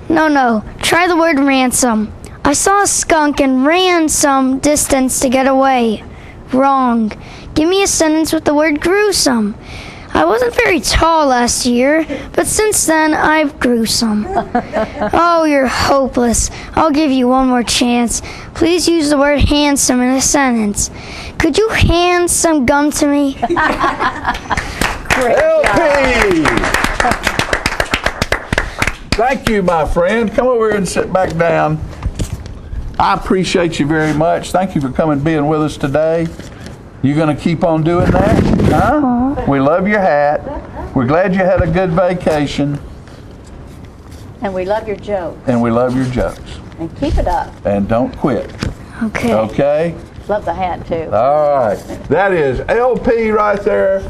No. Try the word ransom. I saw a skunk and ran some distance to get away. Wrong. Give me a sentence with the word gruesome. I wasn't very tall last year, but since then I've grew some. Oh, you're hopeless. I'll give you one more chance. Please use the word handsome in a sentence. Could you hand some gum to me? Great LP! Thank you, my friend. Come over here and sit back down. I appreciate you very much. Thank you for coming and being with us today. You going to keep on doing that? Huh? We love your hat. We're glad you had a good vacation. And we love your jokes. And we love your jokes. And keep it up. And don't quit. Okay. Okay? Love the hat, too. All right. That is LP right there.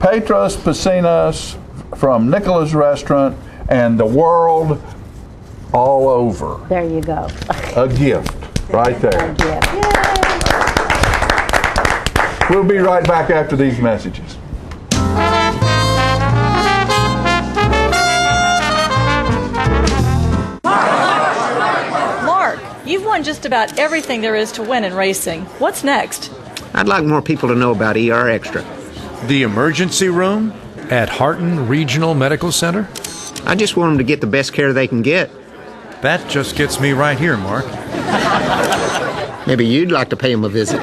Petros Pacinos from Nicola's Restaurant and the world all over. There you go. A gift right there. A gift. Yay. We'll be right back after these messages. Mark, you've won just about everything there is to win in racing. What's next? I'd like more people to know about ER Extra. The emergency room at Harton Regional Medical Center? I just want them to get the best care they can get. That just gets me right here, Mark. Maybe you'd like to pay them a visit.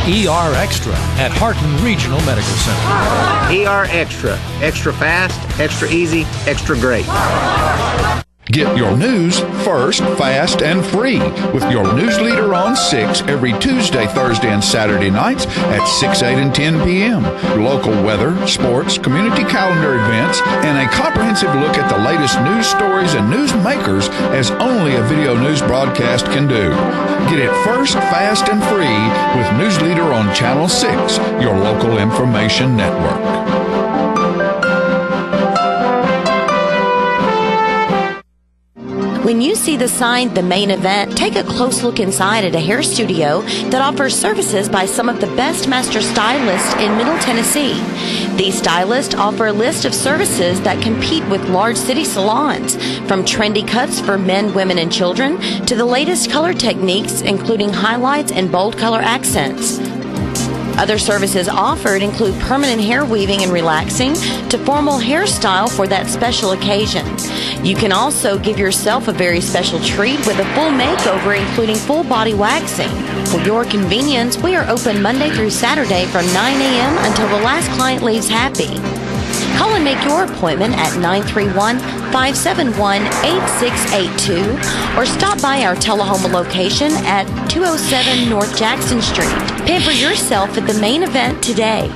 ER Extra at Harton Regional Medical Center. ER Extra. Extra fast, extra easy, extra great. Get your news first, fast, and free with your news leader on 6 every Tuesday, Thursday, and Saturday nights at 6, 8, and 10 p.m. Local weather, sports, community calendar events, and a comprehensive look at the latest news stories and news makers as only a video news broadcast can do. Get it first, fast, and free with News Leader on Channel 6, your local information network. When you see the sign, The Main Event, take a close look inside at a hair studio that offers services by some of the best master stylists in Middle Tennessee. These stylists offer a list of services that compete with large city salons, from trendy cuts for men, women, and children to the latest color techniques, including highlights and bold color accents. Other services offered include permanent hair weaving and relaxing to formal hairstyle for that special occasion. You can also give yourself a very special treat with a full makeover, including full body waxing. For your convenience, we are open Monday through Saturday from 9 a.m. until the last client leaves happy. Call and make your appointment at 931-571-8682 or stop by our Tullahoma location at 207 North Jackson Street. Pamper yourself at The Main Event today.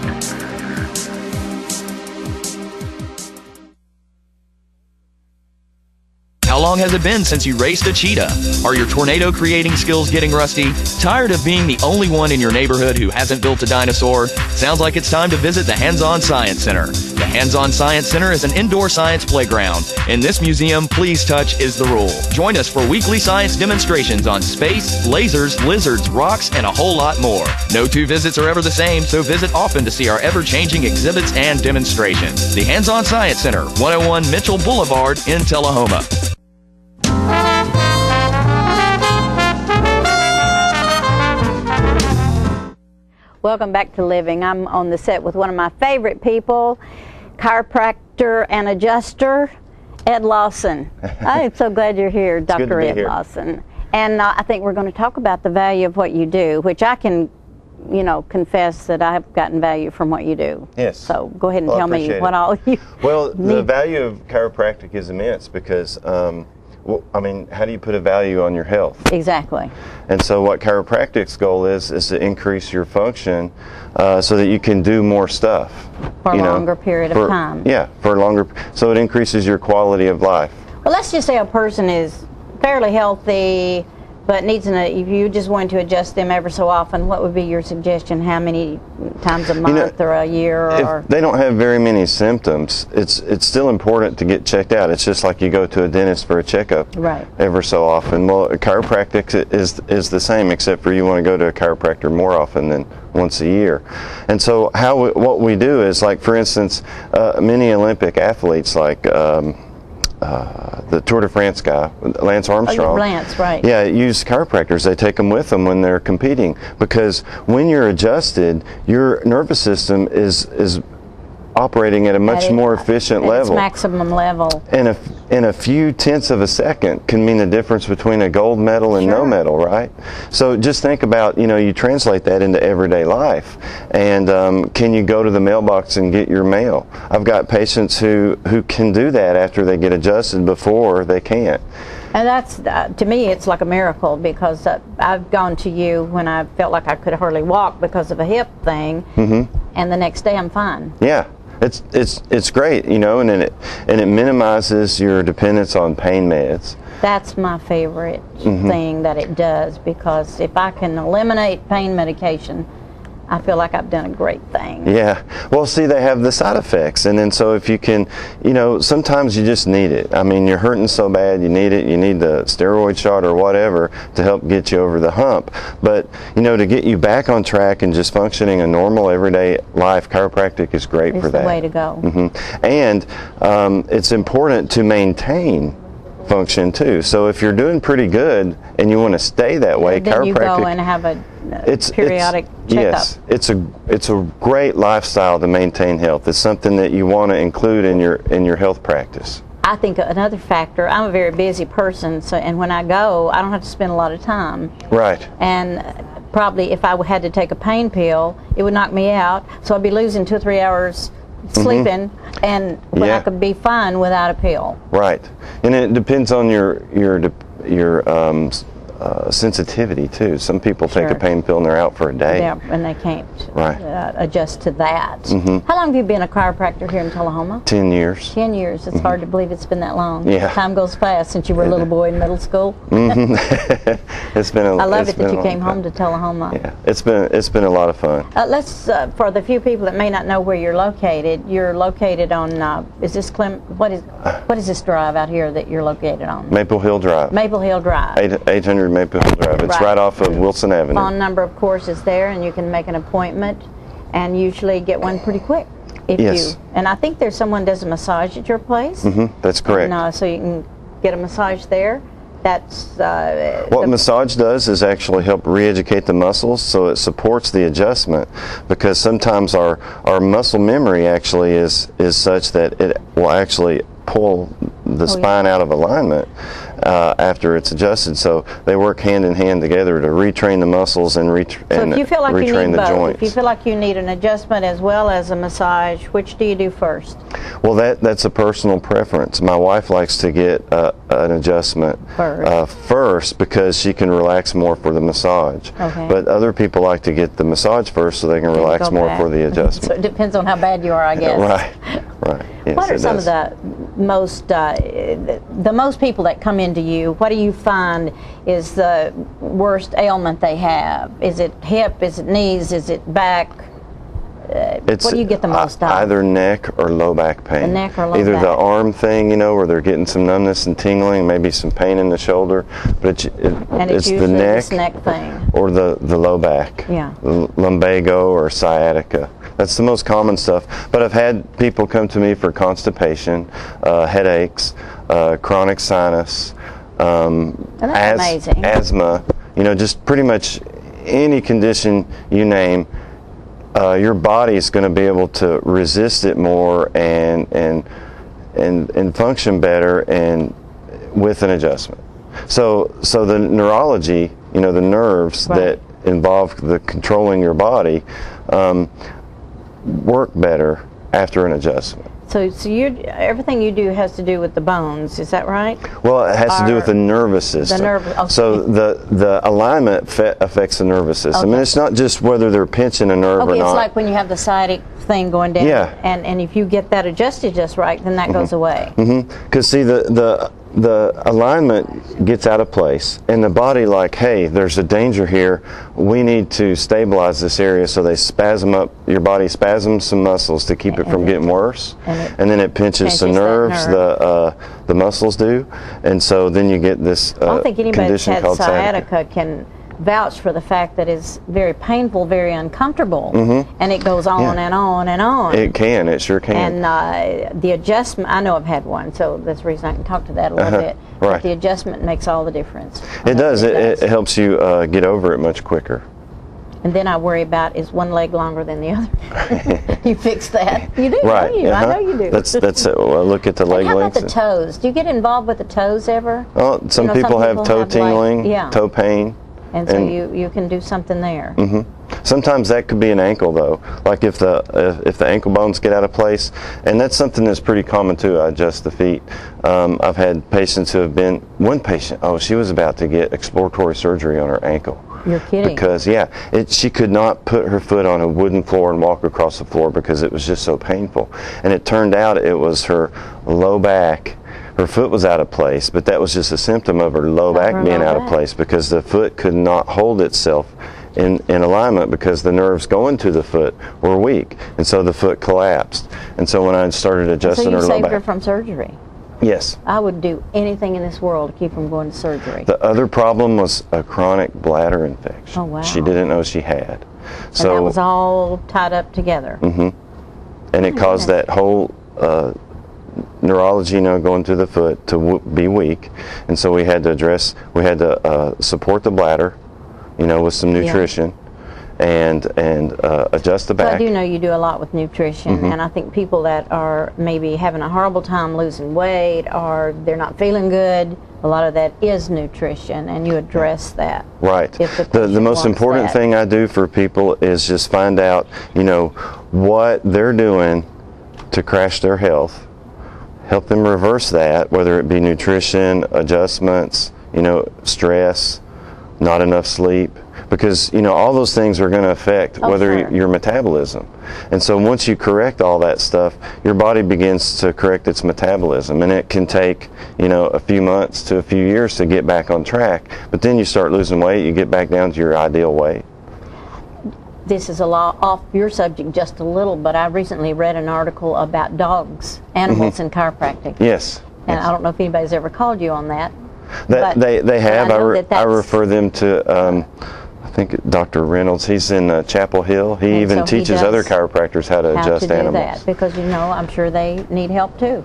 How long has it been since you raced a cheetah? Are your tornado creating skills getting rusty? Tired of being the only one in your neighborhood who hasn't built a dinosaur? Sounds like it's time to visit the Hands-On Science Center. The Hands-On Science Center is an indoor science playground. In this museum, please touch is the rule. Join us for weekly science demonstrations on space, lasers, lizards, rocks, and a whole lot more. No two visits are ever the same, so visit often to see our ever-changing exhibits and demonstrations. The Hands-On Science Center, 101 Mitchell Boulevard in Tullahoma. Welcome back to Living. I'm on the set with one of my favorite people, chiropractor and adjuster, Ed Lawson. I'm so glad you're here, Dr. Ed Lawson. And I think we're going to talk about the value of what you do, which I can, you know, confess that I have gotten value from what you do. Yes. So go ahead and tell me what all you Well, need. the value of chiropractic is immense because, well, I mean, how do you put a value on your health? Exactly. And so what chiropractic's goal is to increase your function so that you can do more stuff. For a longer period of time. Yeah, for a longer, so it increases your quality of life. Well, let's just say a person is fairly healthy, but needs if you just want to adjust them ever so often, what would be your suggestion? How many times a month or a year? Or If they don't have very many symptoms, it's still important to get checked out. It's just like you go to a dentist for a checkup ever so often. Well, chiropractic is the same, except for you want to go to a chiropractor more often than once a year. And so what we do is, like, for instance, many Olympic athletes, like the Tour de France guy, Lance Armstrong. Oh, Lance, right. Yeah, use chiropractors. They take them with them when they're competing, because when you're adjusted, your nervous system is operating at a much more efficient level. Its maximum level. And in a few tenths of a second can mean the difference between a gold medal and no medal, right? So just think about, you translate that into everyday life. And can you go to the mailbox and get your mail? I've got patients who can do that after they get adjusted before they can't. And that's, to me, it's like a miracle, because I've gone to you when I felt like I could hardly walk because of a hip thing, and the next day I'm fine. Yeah. It's great, and it minimizes your dependence on pain meds. That's my favorite thing that it does, because if I can eliminate pain medication, I feel like I've done a great thing. Yeah. Well, see, they have the side effects, and then so if you can, sometimes you just need it. I mean, you're hurting so bad, you need it. You need the steroid shot or whatever to help get you over the hump. But, to get you back on track and just functioning a normal everyday life, chiropractic is great for that. It's the way to go. And it's important to maintain function too. So if you're doing pretty good and you want to stay that way, then chiropractic. You go and have a periodic checkup. Yes, it's a great lifestyle to maintain health. It's something that you want to include in your health practice. I think another factor, I'm a very busy person, and when I go, I don't have to spend a lot of time. Right. And probably if I had to take a pain pill, it would knock me out, so I'd be losing 2 or 3 hours sleeping, and when I could be fine without a pill. Right. And it depends on your sensitivity too. Some people take Sure. a pain pill and they're out for a day. Yeah, and they can't Right. adjust to that. Mhm. How long have you been a chiropractor here in Tullahoma? 10 years. 10 years. It's hard to believe it's been that long. Yeah. Time goes fast since you were a little boy in middle school. It's been a I love it's it that been you a came long home to Tullahoma. time. Yeah, it's been a lot of fun. Let's, for the few people that may not know where you're located on, is this what is this drive out here that you're located on? Maple Hill Drive. Maple Hill Drive. 800 Maple Hill Drive. It's right off of Wilson Avenue. Phone number, of course, is there, and you can make an appointment and usually get one pretty quick. Yes. And I think there's someone does a massage at your place. That's correct. And, so you can get a massage there. That's What massage does is actually help re-educate the muscles, so it supports the adjustment, because sometimes our muscle memory actually is such that it will actually pull the spine out of alignment after it's adjusted. So they work hand in hand together to retrain the muscles and if you feel like you retrain need the both, joints. if you feel like you need an adjustment as well as a massage, which do you do first? Well, that's a personal preference. My wife likes to get an adjustment first because she can relax more for the massage. Okay. But other people like to get the massage first so they can relax more for the adjustment. So it depends on how bad you are, I guess. Right. Yes, What are it some does. of the most people that come into you, what do you find is the worst ailment they have? Is it hip, is it knees, is it back? What do you get the most of? Either neck or low back pain. The neck or low Either back. the arm thing, where they're getting some numbness and tingling, maybe some pain in the shoulder, but And it's usually the this neck thing. or the low back. Yeah. Lumbago or sciatica. That's the most common stuff. But I've had people come to me for constipation, headaches, chronic sinus, that's amazing. asthma, just pretty much any condition you name. Your body is going to be able to resist it more and function better and with an adjustment. So the neurology, the nerves that involve the controlling your body, work better after an adjustment. So everything you do has to do with the bones, is that right? Well, it has to do with the nervous system. okay. So the alignment affects the nervous system, and it's not just whether they're pinching a nerve or Okay, not. it's like when you have the sciatic thing going down, Yeah. and if you get that adjusted just right, then that goes away. Because see, the alignment gets out of place, and the body like, hey, there's a danger here. We need to stabilize this area, so they spasm up. Your body spasms some muscles to keep it from getting worse, and then it pinches the pinches that nerves. The muscles do, and so then you get this I don't think anybody that's condition had called sciatica can vouch for the fact that it's very painful, very uncomfortable, and it goes on and on and on. It can. It sure can. And the adjustment, I know I've had one, so that's the reason I can talk to that a little bit. But Right. the adjustment makes all the difference. It does. It helps you get over it much quicker. And then I worry about, is one leg longer than the other? You fix that. You do, Right. don't you? I know you do. That's it. Well, look at the leg And how lengths. about the toes? Do you get involved with the toes ever? Oh, some people have toe tingling, yeah. toe pain. And so you can do something there. Sometimes that could be an ankle though, like if the ankle bones get out of place, and that's something that's pretty common too. I adjust the feet. I've had patients who have been. One patient, she was about to get exploratory surgery on her ankle. You're kidding. Because she could not put her foot on a wooden floor and walk across the floor because it was just so painful. And it turned out it was her low back. Her foot was out of place, but that was just a symptom of her low back being out of place because the foot could not hold itself in alignment because the nerves going to the foot were weak, and so the foot collapsed. And so when I started adjusting her So you low saved her back, from surgery? yes. I would do anything in this world to keep from going to surgery. The other problem was a chronic bladder infection. Oh, wow. She didn't know she had. So and that was all tied up together. and it caused that whole neurology, going to the foot to be weak, and so we had to support the bladder, with some nutrition, and adjust the So I back. do know you do a lot with nutrition, and I think people that are maybe having a horrible time losing weight or they're not feeling good, a lot of that is nutrition, and you address that. Right. If the The patient most wants important that. thing I do for people is just find out, what they're doing to crash their health, help them reverse that, whether it be nutrition, adjustments, stress, not enough sleep, because all those things are going to affect your metabolism. And so once you correct all that stuff, your body begins to correct its metabolism, and it can take a few months to a few years to get back on track. But then you start losing weight, you get back down to your ideal weight. This is a lot off your subject just a little, but I recently read an article about dogs, animals in chiropractic. Yes. And I don't know if anybody's ever called you on that. They have. I I refer them to, I think Dr. Reynolds. He's in Chapel Hill. He even teaches other chiropractors how to adjust animals. That, because I'm sure they need help too.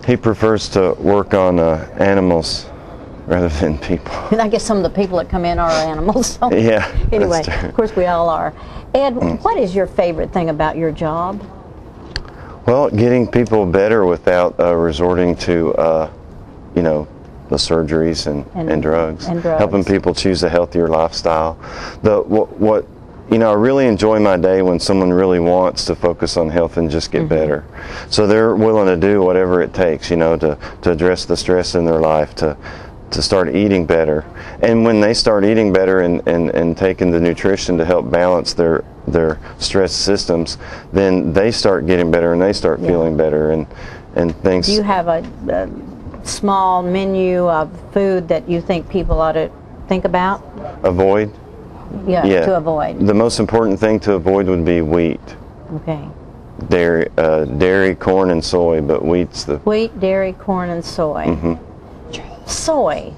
He prefers to work on animals rather than people. And I guess some of the people that come in are animals. So Yeah. Anyway, that's true. of course we all are. Ed, what is your favorite thing about your job? Well, getting people better without resorting to, the surgeries and drugs. Helping people choose a healthier lifestyle. I really enjoy my day when someone really wants to focus on health and just get better. So they're willing to do whatever it takes, to address the stress in their life, to start eating better. And when they start eating better and taking the nutrition to help balance their stress systems, then they start getting better and they start feeling better and things. Do you have a small menu of food that you think people ought to think about? Avoid? Yeah, to avoid. The most important thing to avoid would be wheat. Okay. Dairy, corn, and soy, but wheat's the... Wheat, dairy, corn, and soy. Soy.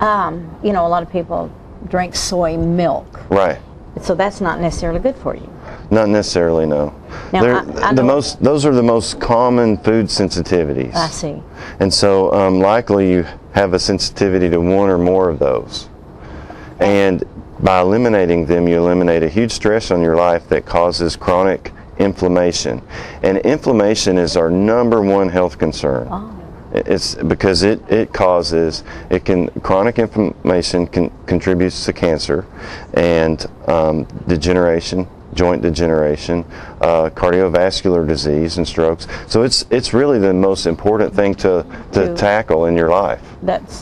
A lot of people drink soy milk. Right. So that's not necessarily good for you. Not necessarily, no. Now, those are the most common food sensitivities. I see. And so likely you have a sensitivity to one or more of those. And by eliminating them, you eliminate a huge stress on your life that causes chronic inflammation. And inflammation is our #1 health concern. Oh. It's because chronic inflammation contributes to cancer and degeneration, joint degeneration, cardiovascular disease, and strokes. So it's really the most important thing to tackle in your life.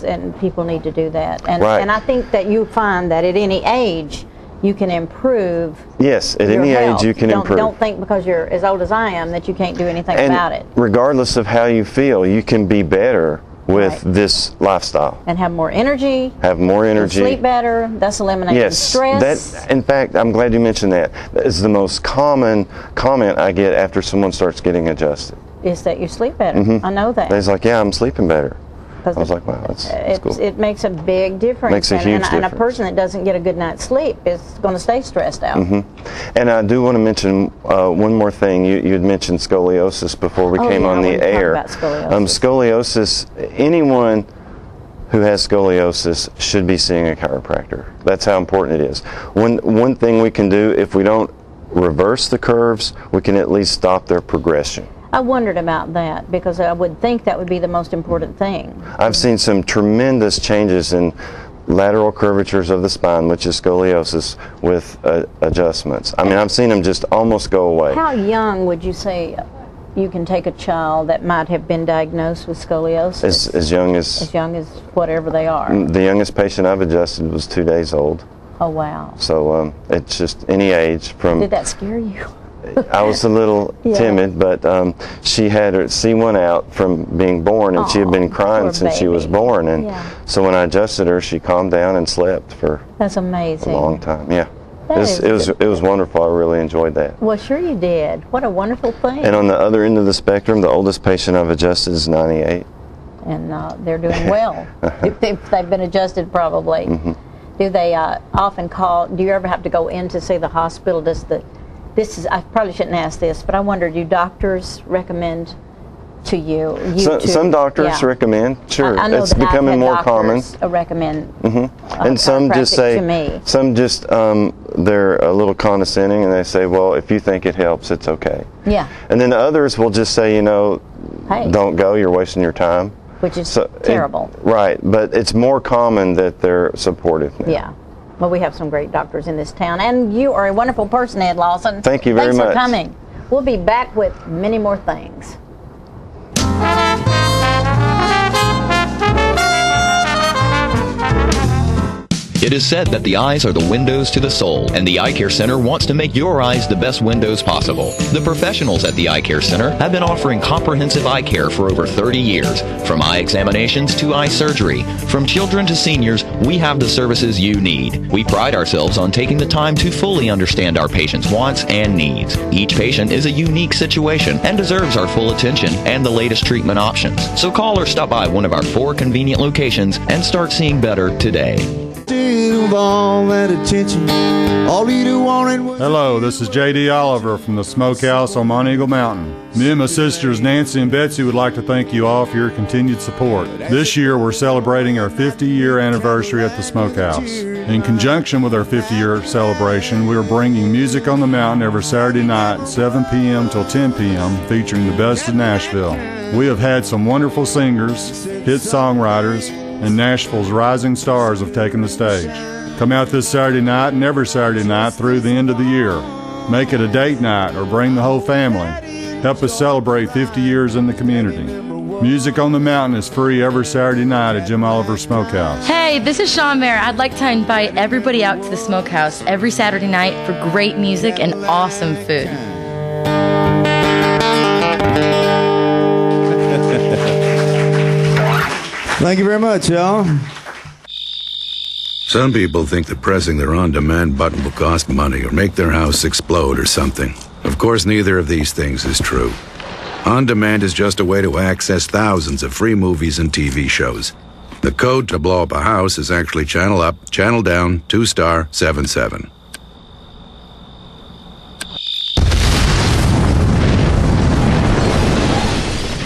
And people need to do that. And Right. and I think that you find that at any age you can improve. Yes, at your any health. age you can improve. Don't think because you're as old as I am that you can't do anything And about it. regardless of how you feel, you can be better with this lifestyle. And have more energy. Have more energy. Sleep better. Thus eliminating stress. In fact, I'm glad you mentioned that. That is the most common comment I get after someone starts getting adjusted. Is that you sleep better. I know that. They're like, yeah, I'm sleeping better. I was like, wow, that's cool. It makes a big difference. Makes a huge And a difference. person that doesn't get a good night's sleep is going to stay stressed out. And I do want to mention one more thing. You had mentioned scoliosis before we came on the air. Talk about Scoliosis, anyone who has scoliosis should be seeing a chiropractor. That's how important it is. One thing we can do, if we don't reverse the curves, we can at least stop their progression. I wondered about that because I would think that would be the most important thing. I've seen some tremendous changes in lateral curvatures of the spine, which is scoliosis, with adjustments. I mean, I've seen them just almost go away. How young would you say you can take a child that might have been diagnosed with scoliosis? As young as whatever they are. The youngest patient I've adjusted was 2 days old. Oh, wow. So it's just any age from... Did that scare you? I was a little timid, but she had her C1 out from being born, and she had been crying since she was born. And so when I adjusted her, she calmed down and slept for That's amazing. a long time. Yeah, That it was wonderful. I really enjoyed that. Well, sure you did. What a wonderful thing. And on the other end of the spectrum, the oldest patient I've adjusted is 98. And they're doing well. if they've been adjusted, probably. Do they often call? Do you ever have to go in to see the hospital? I probably shouldn't ask this, but I wonder, do doctors recommend to you? Some doctors recommend, sure. I know it's that becoming I've had more common. Recommend. And some just say, to me. some just, they're a little condescending and they say, well, if you think it helps, it's okay. Yeah. And then others will just say, hey, don't go, you're wasting your time. Which is terrible. Right, but it's more common that they're supportive now. Yeah. Well, we have some great doctors in this town, and you are a wonderful person, Ed Lawson. Thank you very much. Thanks for coming. We'll be back with many more things. It is said that the eyes are the windows to the soul, and the Eye Care Center wants to make your eyes the best windows possible. The professionals at the Eye Care Center have been offering comprehensive eye care for over 30 years. From eye examinations to eye surgery, from children to seniors, we have the services you need. We pride ourselves on taking the time to fully understand our patients' wants and needs. Each patient is a unique situation and deserves our full attention and the latest treatment options. So call or stop by one of our 4 convenient locations and start seeing better today. Hello, this is J.D. Oliver from the Smokehouse on Mount Eagle Mountain. Me and my sisters Nancy and Betsy would like to thank you all for your continued support. This year we're celebrating our 50-year anniversary at the Smokehouse. In conjunction with our 50-year celebration, we are bringing Music on the Mountain every Saturday night, 7 p.m. till 10 p.m., featuring the best of Nashville. We have had some wonderful singers, hit songwriters, and Nashville's rising stars have taken the stage. Come out this Saturday night and every Saturday night through the end of the year. Make it a date night or bring the whole family. Help us celebrate 50 years in the community. Music on the Mountain is free every Saturday night at Jim Oliver's Smokehouse. Hey, this is Sean Mayer. I'd like to invite everybody out to the Smokehouse every Saturday night for great music and awesome food. Thank you very much, y'all. Some people think that pressing their on-demand button will cost money or make their house explode or something. Of course, neither of these things is true. On-demand is just a way to access thousands of free movies and TV shows. The code to blow up a house is actually channel up, channel down, 2*77.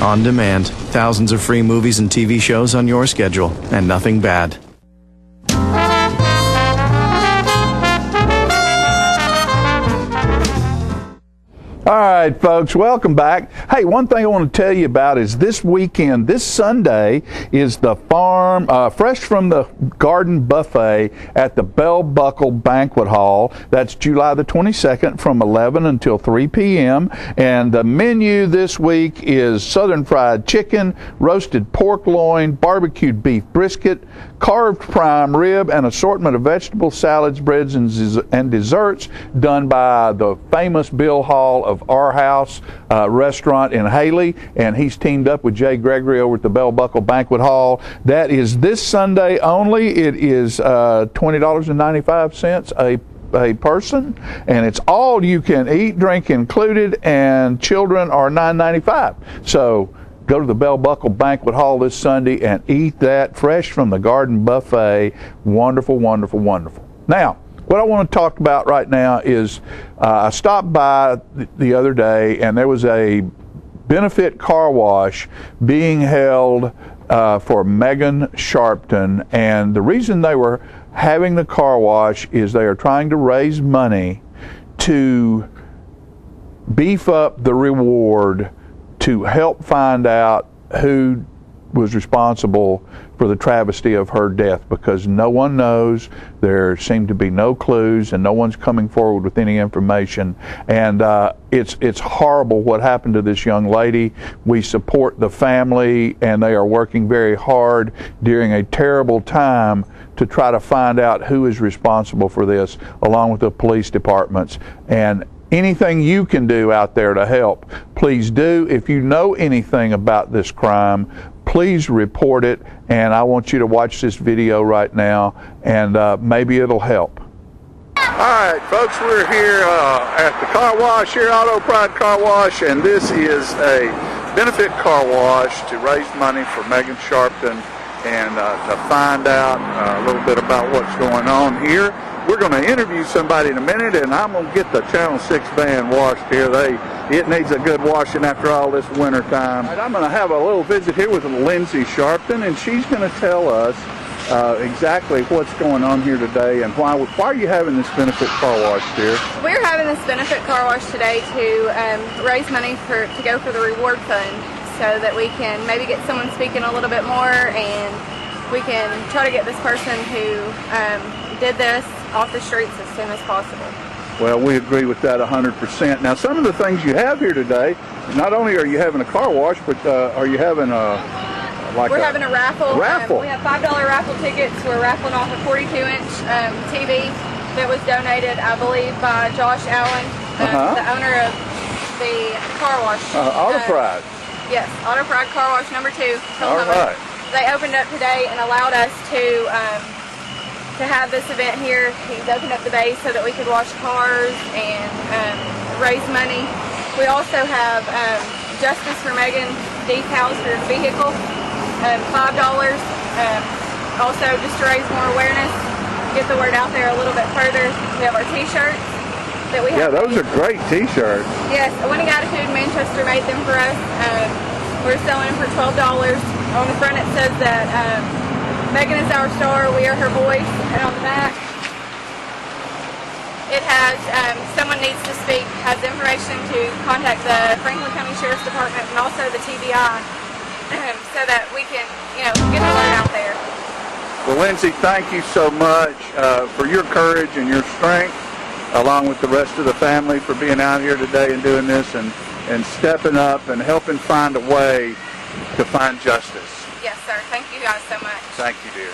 On demand, thousands of free movies and TV shows on your schedule, and nothing bad. All right, folks, welcome back. Hey, one thing I want to tell you about is this weekend, this Sunday, is the farm, Fresh from the Garden Buffet at the Bell Buckle Banquet Hall. That's July the 22nd from 11 until 3 p.m. And the menu this week is southern fried chicken, roasted pork loin, barbecued beef brisket, carved prime rib, and assortment of vegetable salads, breads, and desserts done by the famous Bill Hall of Our House restaurant in Haley, and he's teamed up with Jay Gregory over at the Bell Buckle Banquet Hall. That is this Sunday only. It is $20.95 a person, and it's all you can eat, drink included, and children are $9.95. So go to the Bell Buckle Banquet Hall this Sunday and eat that fresh from the garden buffet. Wonderful, wonderful, wonderful. Now, what I want to talk about right now is I stopped by the other day, and there was a benefit car wash being held for Megan Sharpton, and the reason they were having the car wash is they are trying to raise money to beef up the reward to help find out who was responsible for the travesty of her death, because no one knows. There seem to be no clues, and no one's coming forward with any information. And it's horrible what happened to this young lady. We support the family, and they are working very hard during a terrible time to try to find out who is responsible for this, along with the police departments. And anything you can do out there to help, please do. If you know anything about this crime, please report it, and I want you to watch this video right now, and maybe it'll help. All right, folks, we're here at the car wash here, Auto Pride Car Wash, and this is a benefit car wash to raise money for Megan Sharpton and to find out a little bit about what's going on here. We're going to interview somebody in a minute, and I'm going to get the Channel 6 van washed here. It needs a good washing after all this winter time. I'm going to have a little visit here with Lindsay Sharpton, and she's going to tell us exactly what's going on here today and why are you having this benefit car wash, dear? We're having this benefit car wash today to raise money to go for the reward fund, so that we can maybe get someone speaking a little bit more, and we can try to get this person who did this off the streets as soon as possible. Well, we agree with that 100%. Now, some of the things you have here today, not only are you having a car wash, but are you having Like we're having a raffle. Raffle? We have $5 raffle tickets. We're raffling off a 42-inch TV that was donated, I believe, by Josh Allen, the owner of the car wash. Auto Pride. Yes, Auto Pride Car Wash number 2. All right. They opened up today and allowed us to have this event here. He's opened up the base so that we could wash cars and raise money. We also have Justice for Megan decals for his vehicle, $5. Also, just to raise more awareness, get the word out there a little bit further. We have our T-shirts that we have. Yeah, those are great T-shirts. Yes, Winning Attitude Manchester made them for us. We're selling them for $12. On the front it says that Megan is our star, we are her voice, and on the back it has someone needs to speak, has information to contact the Franklin County Sheriff's Department and also the TBI so that we can, get the word out there. Well, Lindsay, thank you so much for your courage and your strength, along with the rest of the family, for being out here today and doing this and stepping up and helping find a way to find justice. Yes, sir. Thank you guys so much. Thank you, dear.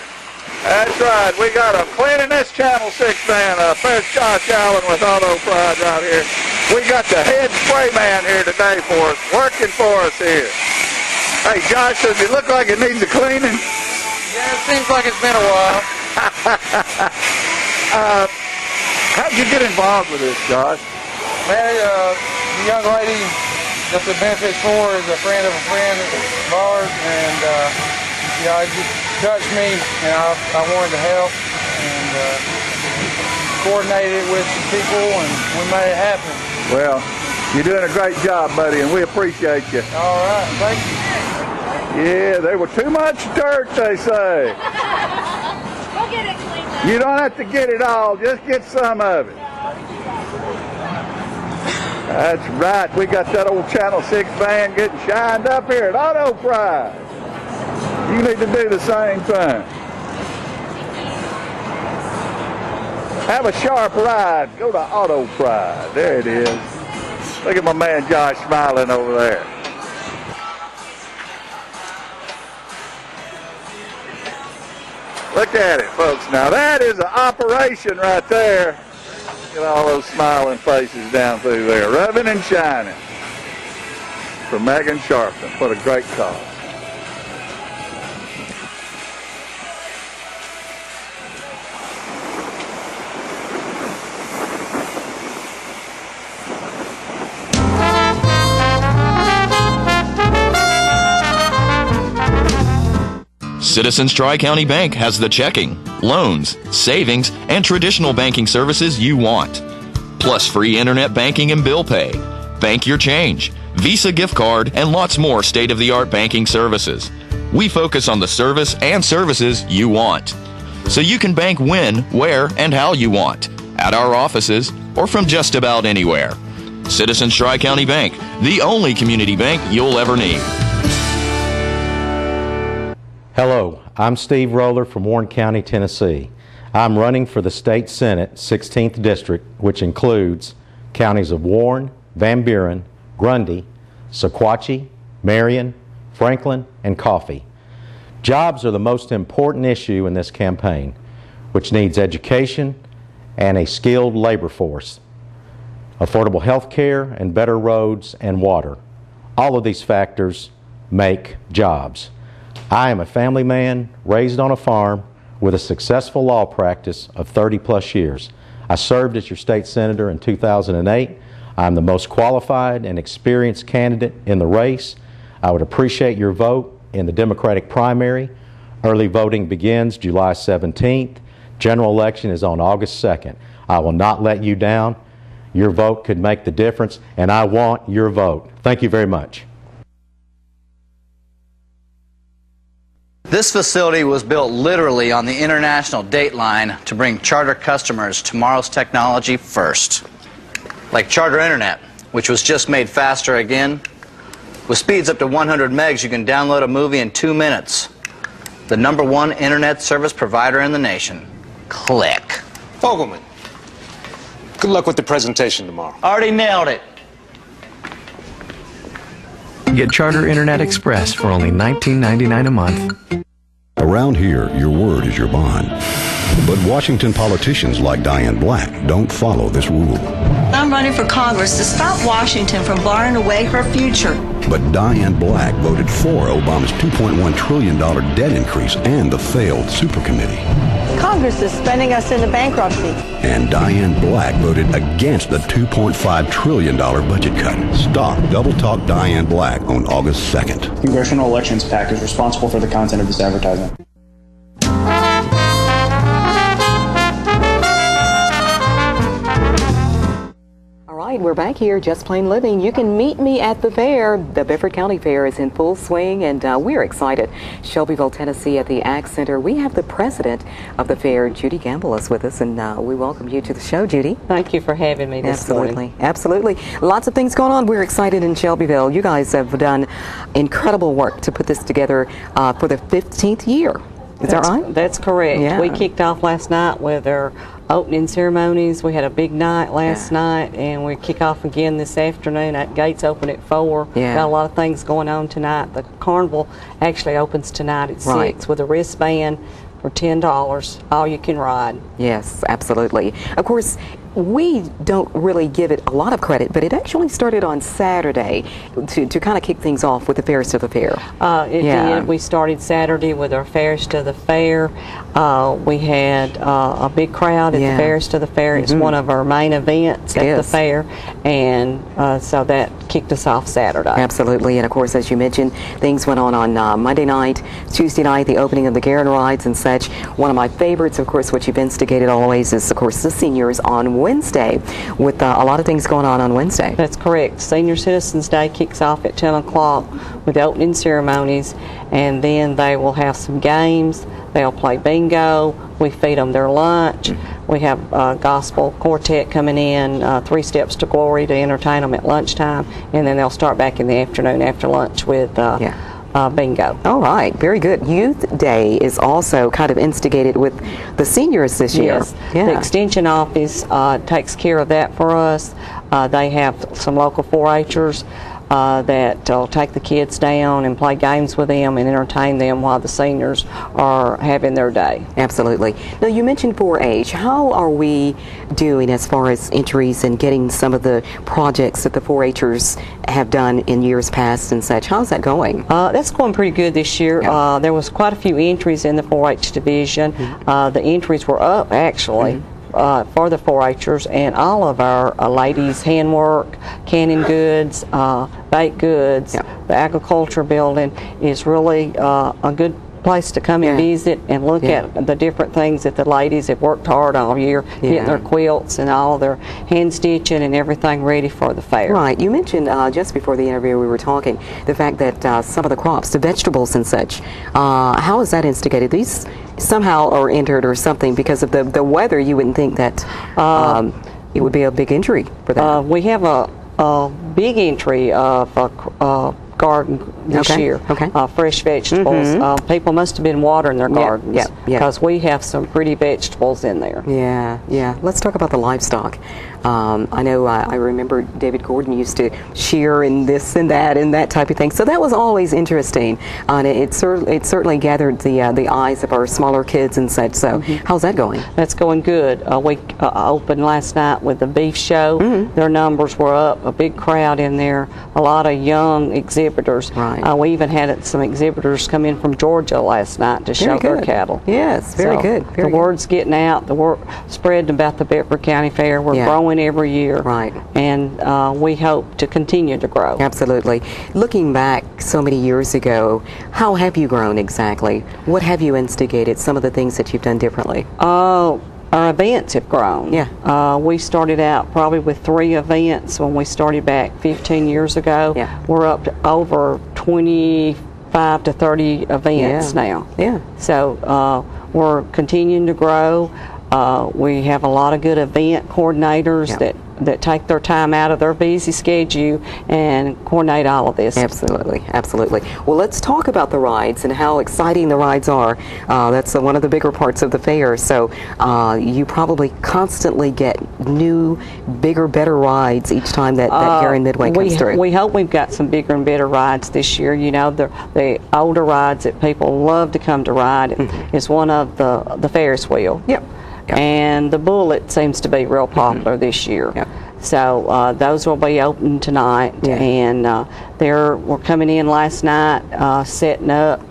That's right. We got a Cleanliness Channel 6 man. There's Josh Allen with Auto Pride right here. We got the head spray man here today for us, working for us here. Hey, Josh, does it look like it needs a cleaning? Yeah, it seems like it's been a while. How'd you get involved with this, Josh? Man, the young lady that the Benefits for is a friend of ours, and it just touched me, and I wanted to help and coordinate it with the people, and we made it happen. Well, you're doing a great job, buddy, and we appreciate you. All right, thank you. Yeah, they were too much dirt, they say. We'll get it cleaned up. You don't have to get it all, just get some of it. That's right. We got that old Channel 6 van getting shined up here at Auto Pride. You need to do the same thing. Have a sharp ride. Go to Auto Pride. There it is. Look at my man Josh smiling over there. Look at it, folks. Now that is an operation right there. Look at all those smiling faces down through there, rubbing and shining. For Megan Sharpton. What a great cause. Citizens Tri-County Bank has the checking, loans, savings, and traditional banking services you want. Plus free internet banking and bill pay, bank your change, Visa gift card, and lots more state-of-the-art banking services. We focus on the service and services you want. So you can bank when, where, and how you want. At our offices or from just about anywhere. Citizens Tri-County Bank, the only community bank you'll ever need. Hello, I'm Steve Roller from Warren County, Tennessee. I'm running for the State Senate 16th District, which includes counties of Warren, Van Buren, Grundy, Sequatchie, Marion, Franklin, and Coffee. Jobs are the most important issue in this campaign, which needs education and a skilled labor force, affordable health care, and better roads and water. All of these factors make jobs. I am a family man raised on a farm with a successful law practice of 30-plus years. I served as your state senator in 2008. I'm the most qualified and experienced candidate in the race. I would appreciate your vote in the Democratic primary. Early voting begins July 17th. General election is on August 2nd. I will not let you down. Your vote could make the difference, and I want your vote. Thank you very much. This facility was built literally on the international date line to bring Charter customers tomorrow's technology first. Like Charter Internet, which was just made faster again. With speeds up to 100 megs, you can download a movie in 2 minutes. The #1 internet service provider in the nation. Click. Fogelman, good luck with the presentation tomorrow. Already nailed it. Get Charter Internet Express for only $19.99 a month. Around here, your word is your bond. But Washington politicians like Diane Black don't follow this rule. I'm running for Congress to stop Washington from barring away her future. But Diane Black voted for Obama's $2.1 trillion debt increase and the failed super committee. Congress is spending us into bankruptcy. And Diane Black voted against the $2.5 trillion budget cut. Stop Double Talk Diane Black on August 2nd. Congressional Elections PAC is responsible for the content of this advertisement. We're back here, Just Plain Living. You can meet me at the fair. The Beaufort County Fair is in full swing, and we're excited. Shelbyville, Tennessee at the Ag Center. We have the president of the fair, Judy Gamble, is with us, and we welcome you to the show, Judy. Thank you for having me this morning. Absolutely. Lots of things going on. We're excited in Shelbyville. You guys have done incredible work to put this together for the 15th year. Is that right? That's correct. Yeah. We kicked off last night with our opening ceremonies. We had a big night last night, and we kick off again this afternoon. At gates open at 4. Yeah. Got a lot of things going on tonight. The carnival actually opens tonight at 6 with a wristband for $10. All you can ride. Yes, absolutely. Of course, we don't really give it a lot of credit, but it actually started on Saturday to kind of kick things off with the Fairest of the Fair. It did. We started Saturday with our Fairest of the Fair. We had a big crowd at the Fairest of the Fair. It's one of our main events at the fair, and so that kicked us off Saturday. Absolutely, and of course, as you mentioned, things went on Monday night, Tuesday night, the opening of the Garin rides and such. One of my favorites, of course, what you've instigated always is, of course, the seniors on Wednesday, with a lot of things going on Wednesday. That's correct. Senior Citizens Day kicks off at 10 o'clock with the opening ceremonies, and then they will have some games. They'll play bingo. We feed them their lunch. We have a gospel quartet coming in, 3 Steps to Glory, to entertain them at lunchtime, and then they'll start back in the afternoon after lunch with bingo. All right, very good. Youth Day is also kind of instigated with the seniors this year. Yes, the Extension Office takes care of that for us. They have some local 4-H'ers that will take the kids down and play games with them and entertain them while the seniors are having their day. Absolutely. Now, you mentioned 4-H. How are we doing as far as entries and getting some of the projects that the 4-H'ers have done in years past and such? How's that going? That's going pretty good this year. There was quite a few entries in the 4-H division. The entries were up, actually. For the 4-H'ers, and all of our ladies' handwork, canning goods, baked goods, the agriculture building is really a good place to come and visit and look at the different things that the ladies have worked hard all year, getting their quilts and all their hand stitching and everything ready for the fair. Right. You mentioned just before the interview we were talking the fact that some of the crops, the vegetables and such, how is that instigated? These somehow are entered or something because of the weather. You wouldn't think that it would be a big entry for that. We have a big entry of garden this year. Fresh vegetables. People must have been watering their gardens because we have some pretty vegetables in there. Yeah. Let's talk about the livestock. I know I remember David Gordon used to shear and this and that type of thing. So that was always interesting. It certainly gathered the eyes of our smaller kids and such. So how's that going? That's going good. We opened last night with the beef show. Their numbers were up, a big crowd in there, a lot of young exhibitors. We even had some exhibitors come in from Georgia last night to show their cattle. Yes, very good. The word's getting out, the word spreading about the Beaufort County Fair. We're growing every year. And we hope to continue to grow. Absolutely. Looking back so many years ago, how have you grown exactly? What have you instigated? Some of the things that you've done differently? Our events have grown. We started out probably with 3 events when we started back 15 years ago. We're up to over 25 to 30 events now. So we're continuing to grow. We have a lot of good event coordinators that that take their time out of their busy schedule and coordinate all of this. Absolutely, absolutely. Well, let's talk about the rides and how exciting the rides are. That's one of the bigger parts of the fair. So you probably constantly get new, bigger, better rides each time that Heron Midway comes through. We hope we've got some bigger and better rides this year. You know, the older rides that people love to come to ride is one of the Ferris wheel. Yep. And the Bullet seems to be real popular this year. Yep. So those will be open tonight, and we're coming in last night, setting up,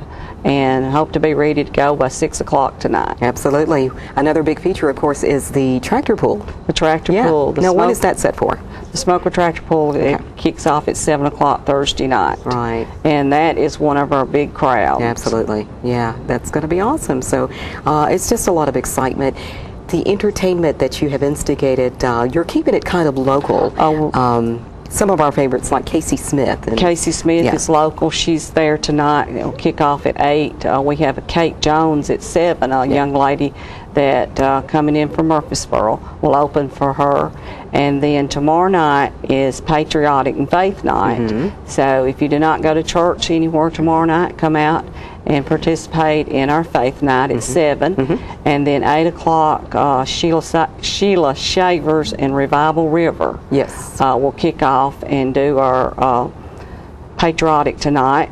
and hope to be ready to go by 6 o'clock tonight. Absolutely. Another big feature, of course, is the tractor pull. The tractor pull. Now, when is that set for? The Smoker Tractor Pull, it kicks off at 7 o'clock Thursday night. Right. And that is one of our big crowds. Absolutely. Yeah, that's going to be awesome. So it's just a lot of excitement. The entertainment that you have instigated, you're keeping it kind of local. Some of our favorites, like Casey Smith. Casey Smith is local. She's there tonight. It'll kick off at 8. We have a Kate Jones at 7, a young lady that coming in from Murfreesboro. Will open for her. And then tomorrow night is Patriotic and Faith Night. So if you do not go to church anywhere tomorrow night, come out and participate in our Faith Night at 7. And then 8 o'clock, Sheila Shavers and Revival River will kick off and do our Patriotic Tonight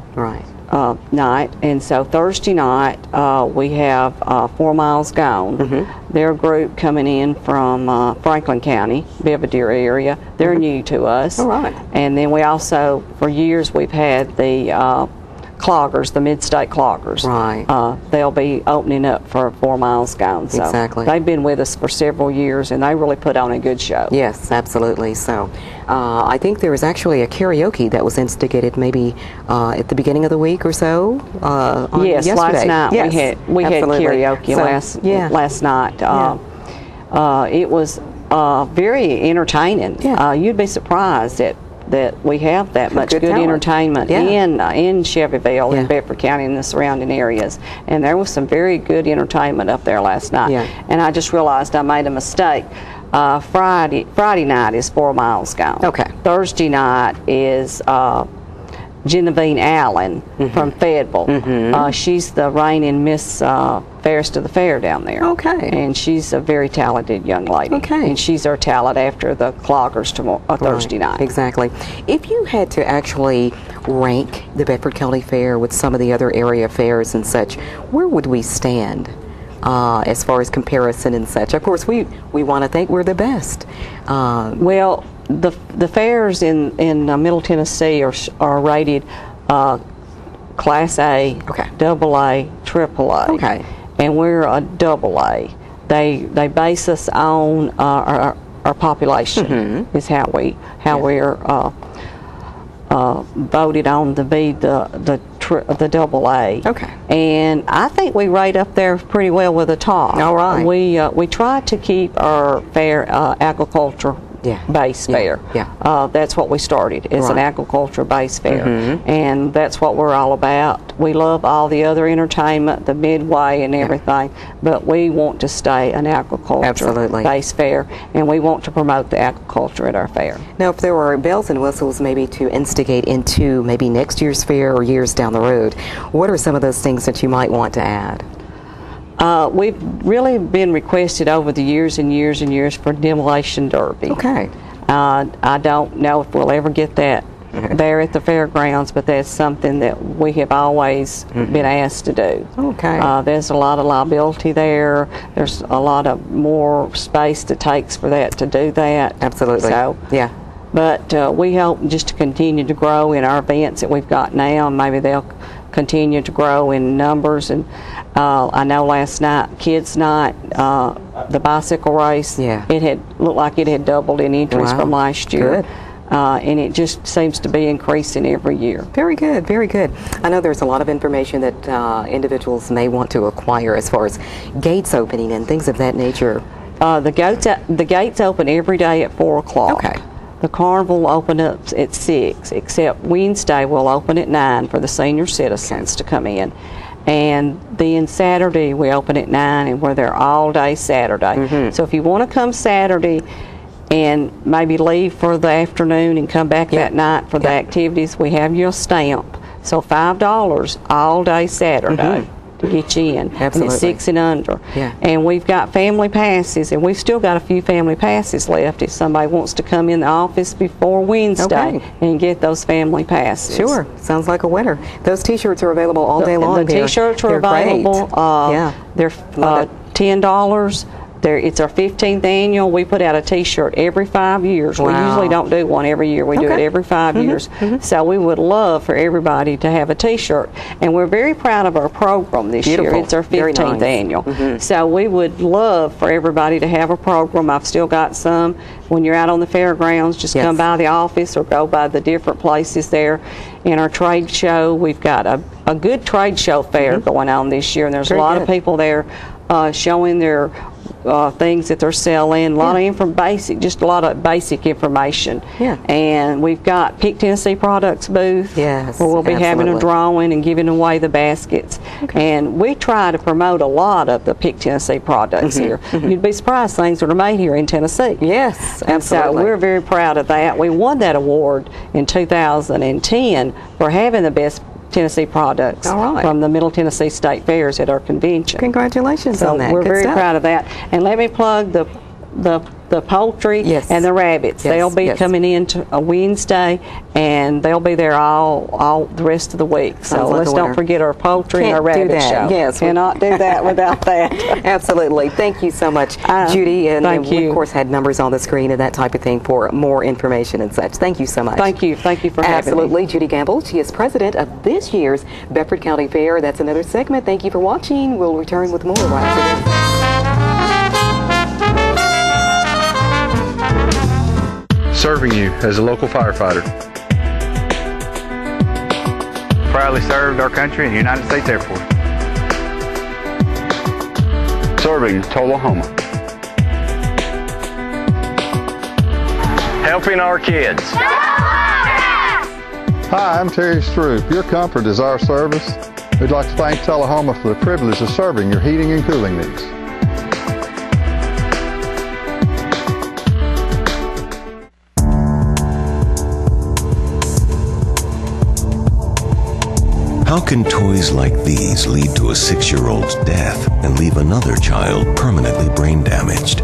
night. And so Thursday night, we have 4 Miles Gone. They're a group coming in from Franklin County, Belvedere area. They're new to us. All right. And then we also, for years, we've had the cloggers, the Mid-State Cloggers. Right. They'll be opening up for 4 Miles Gone. So exactly. They've been with us for several years, and they really put on a good show. Yes, absolutely. So I think there was actually a karaoke that was instigated maybe at the beginning of the week or so. Yes, yesterday. last night we had karaoke last night. It was very entertaining. You'd be surprised that we have that much good entertainment in Shelbyville and Bedford County and the surrounding areas. And there was some very good entertainment up there last night. And I just realized I made a mistake. Friday night is 4 Miles Gone. Okay. Thursday night is Genevieve Allen from Fayetteville. She's the reigning Miss Fairest of the Fair down there. Okay. And she's a very talented young lady. Okay. And she's our talent after the Cloggers Thursday night. Exactly. If you had to actually rank the Bedford County Fair with some of the other area fairs and such, where would we stand as far as comparison and such? Of course, we want to think we're the best. Well, the fairs in Middle Tennessee are rated Class A, Double A, Triple A. Okay. And we're a Double A. They base us on our population is how we're voted on to be the Double A. Okay. And I think we rate up there pretty well with the top. All right. We try to keep our fair agriculture base fair. That's what we started, is an agriculture base fair. And that's what we're all about. We love all the other entertainment, the Midway and everything, but we want to stay an agriculture base fair, and we want to promote the agriculture at our fair. Now, if there were bells and whistles maybe to instigate into maybe next year's fair or years down the road, what are some of those things that you might want to add? We've really been requested over the years and years and years for demolition derby. Okay. I don't know if we'll ever get that there at the fairgrounds, but that's something that we have always been asked to do. Okay. There's a lot of liability there. There's a lot of more space it takes for that to do that. Absolutely. So, but we hope just to continue to grow in our events that we've got now. Maybe they'll continue to grow in numbers. And I know last night, Kids Night, the bicycle race, it had looked like it had doubled in entries from last year. Good. And it just seems to be increasing every year. Very good, very good. I know there's a lot of information that individuals may want to acquire as far as gates opening and things of that nature. The gates open every day at 4 o'clock. Okay. The carnival will open up at 6, except Wednesday will open at 9 for the senior citizens to come in. And then Saturday we open at 9, and we're there all day Saturday. So if you want to come Saturday and maybe leave for the afternoon and come back that night for the activities, we have your stamp. So $5 all day Saturday to get you in. Absolutely. And it's 6 and under. Yeah. And we've got family passes, and we've still got a few family passes left if somebody wants to come in the office before Wednesday and get those family passes. Sure. Sounds like a winner. Those T-shirts are available all day long. The T-shirts are available. They're $10. It's our 15th annual. We put out a T-shirt every 5 years. We usually don't do one every year. We do it every 5 years. So we would love for everybody to have a T-shirt. And we're very proud of our program this year. It's our 15th annual. So we would love for everybody to have a program. I've still got some. When you're out on the fairgrounds, just come by the office or go by the different places there. In our trade show, we've got a good trade show fair going on this year. And there's a lot of people there showing their things that they're selling, a lot of just a lot of basic information. And we've got Pick Tennessee Products booth where we'll be having a drawing and giving away the baskets. And we try to promote a lot of the Pick Tennessee products here. You'd be surprised things that are made here in Tennessee. Yes, and so we're very proud of that. We won that award in 2010 for having the best Tennessee products from the Middle Tennessee State Fairs at our convention. Congratulations on that. We're Good very stuff. proud of that. And let me plug the poultry and the rabbits. They'll be coming in to a Wednesday, and they'll be there all the rest of the week. So let's don't forget our poultry and our rabbit show. Yes, cannot do that without that. Absolutely. Thank you so much, Judy. And we, of course, had numbers on the screen and that type of thing for more information and such. Thank you so much. Thank you. Thank you for having me. Absolutely. Judy Gamble. She is president of this year's Bedford County Fair. That's another segment. Thank you for watching. We'll return with more right after this. Serving you as a local firefighter. Proudly served our country in the United States Air Force. Serving Tullahoma. Helping our kids. Hi, I'm Terry Stroop. Your comfort is our service. We'd like to thank Tullahoma for the privilege of serving your heating and cooling needs. How can toys like these lead to a 6-year-old's death and leave another child permanently brain damaged?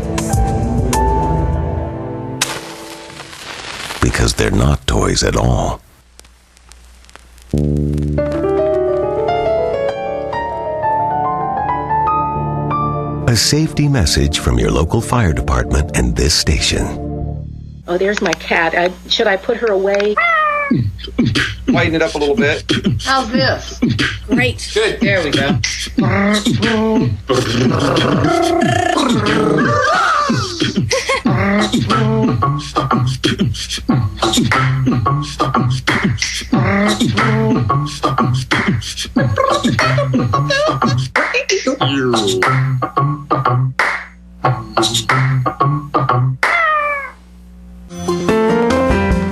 Because they're not toys at all. A safety message from your local fire department and this station. Oh, there's my cat. Should I put her away? Lighten it up a little bit. How's this? Great. Good. There we go.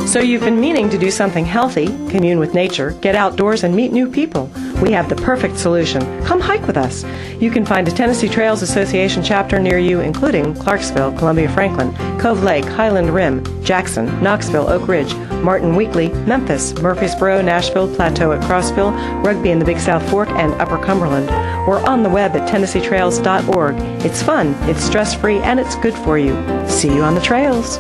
So you've been meaning to do something healthy, commune with nature, get outdoors, and meet new people. We have the perfect solution. Come hike with us. You can find a Tennessee Trails Association chapter near you, including Clarksville, Columbia Franklin, Cove Lake, Highland Rim, Jackson, Knoxville, Oak Ridge, Martin Weakley, Memphis, Murfreesboro, Nashville, Plateau at Crossville, Rugby in the Big South Fork, and Upper Cumberland. We're on the web at TennesseeTrails.org. It's fun, it's stress-free, and it's good for you. See you on the trails.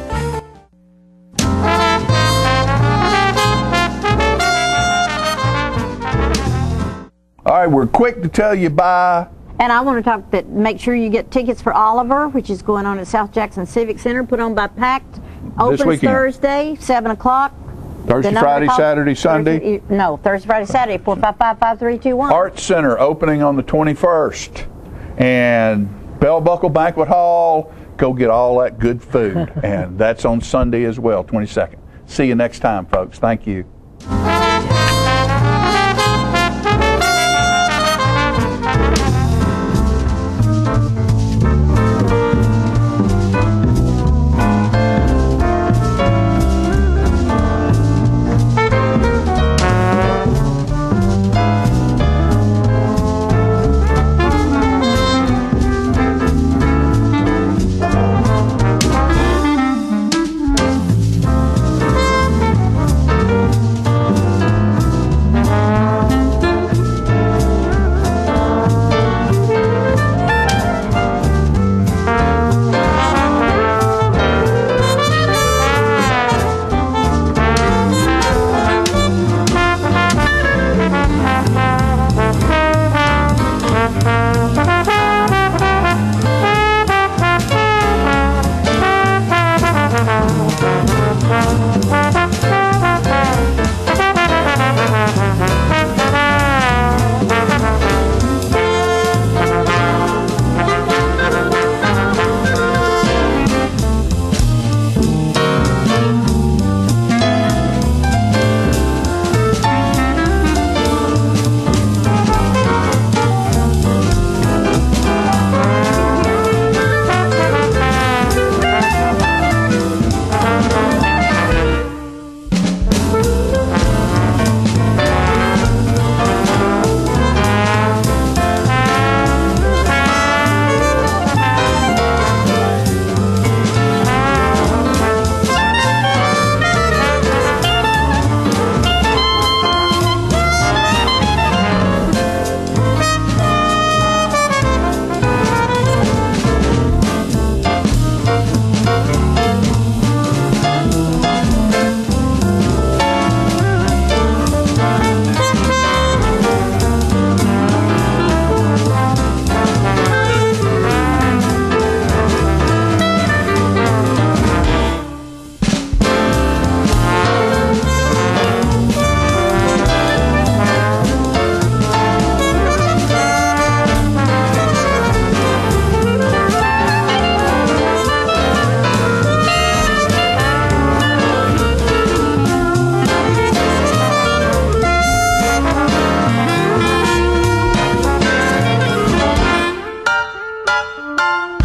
All right, we're quick to tell you bye. And I want to make sure you get tickets for Oliver, which is going on at South Jackson Civic Center, put on by PACT. Opens Thursday, 7 o'clock. Thursday, Friday, Saturday, Sunday? No, Thursday, Friday, Saturday, 455-5321. Arts Center opening on the 21st. And Bell Buckle Banquet Hall, go get all that good food. And that's on Sunday as well, 22nd. See you next time, folks. Thank you. Bye.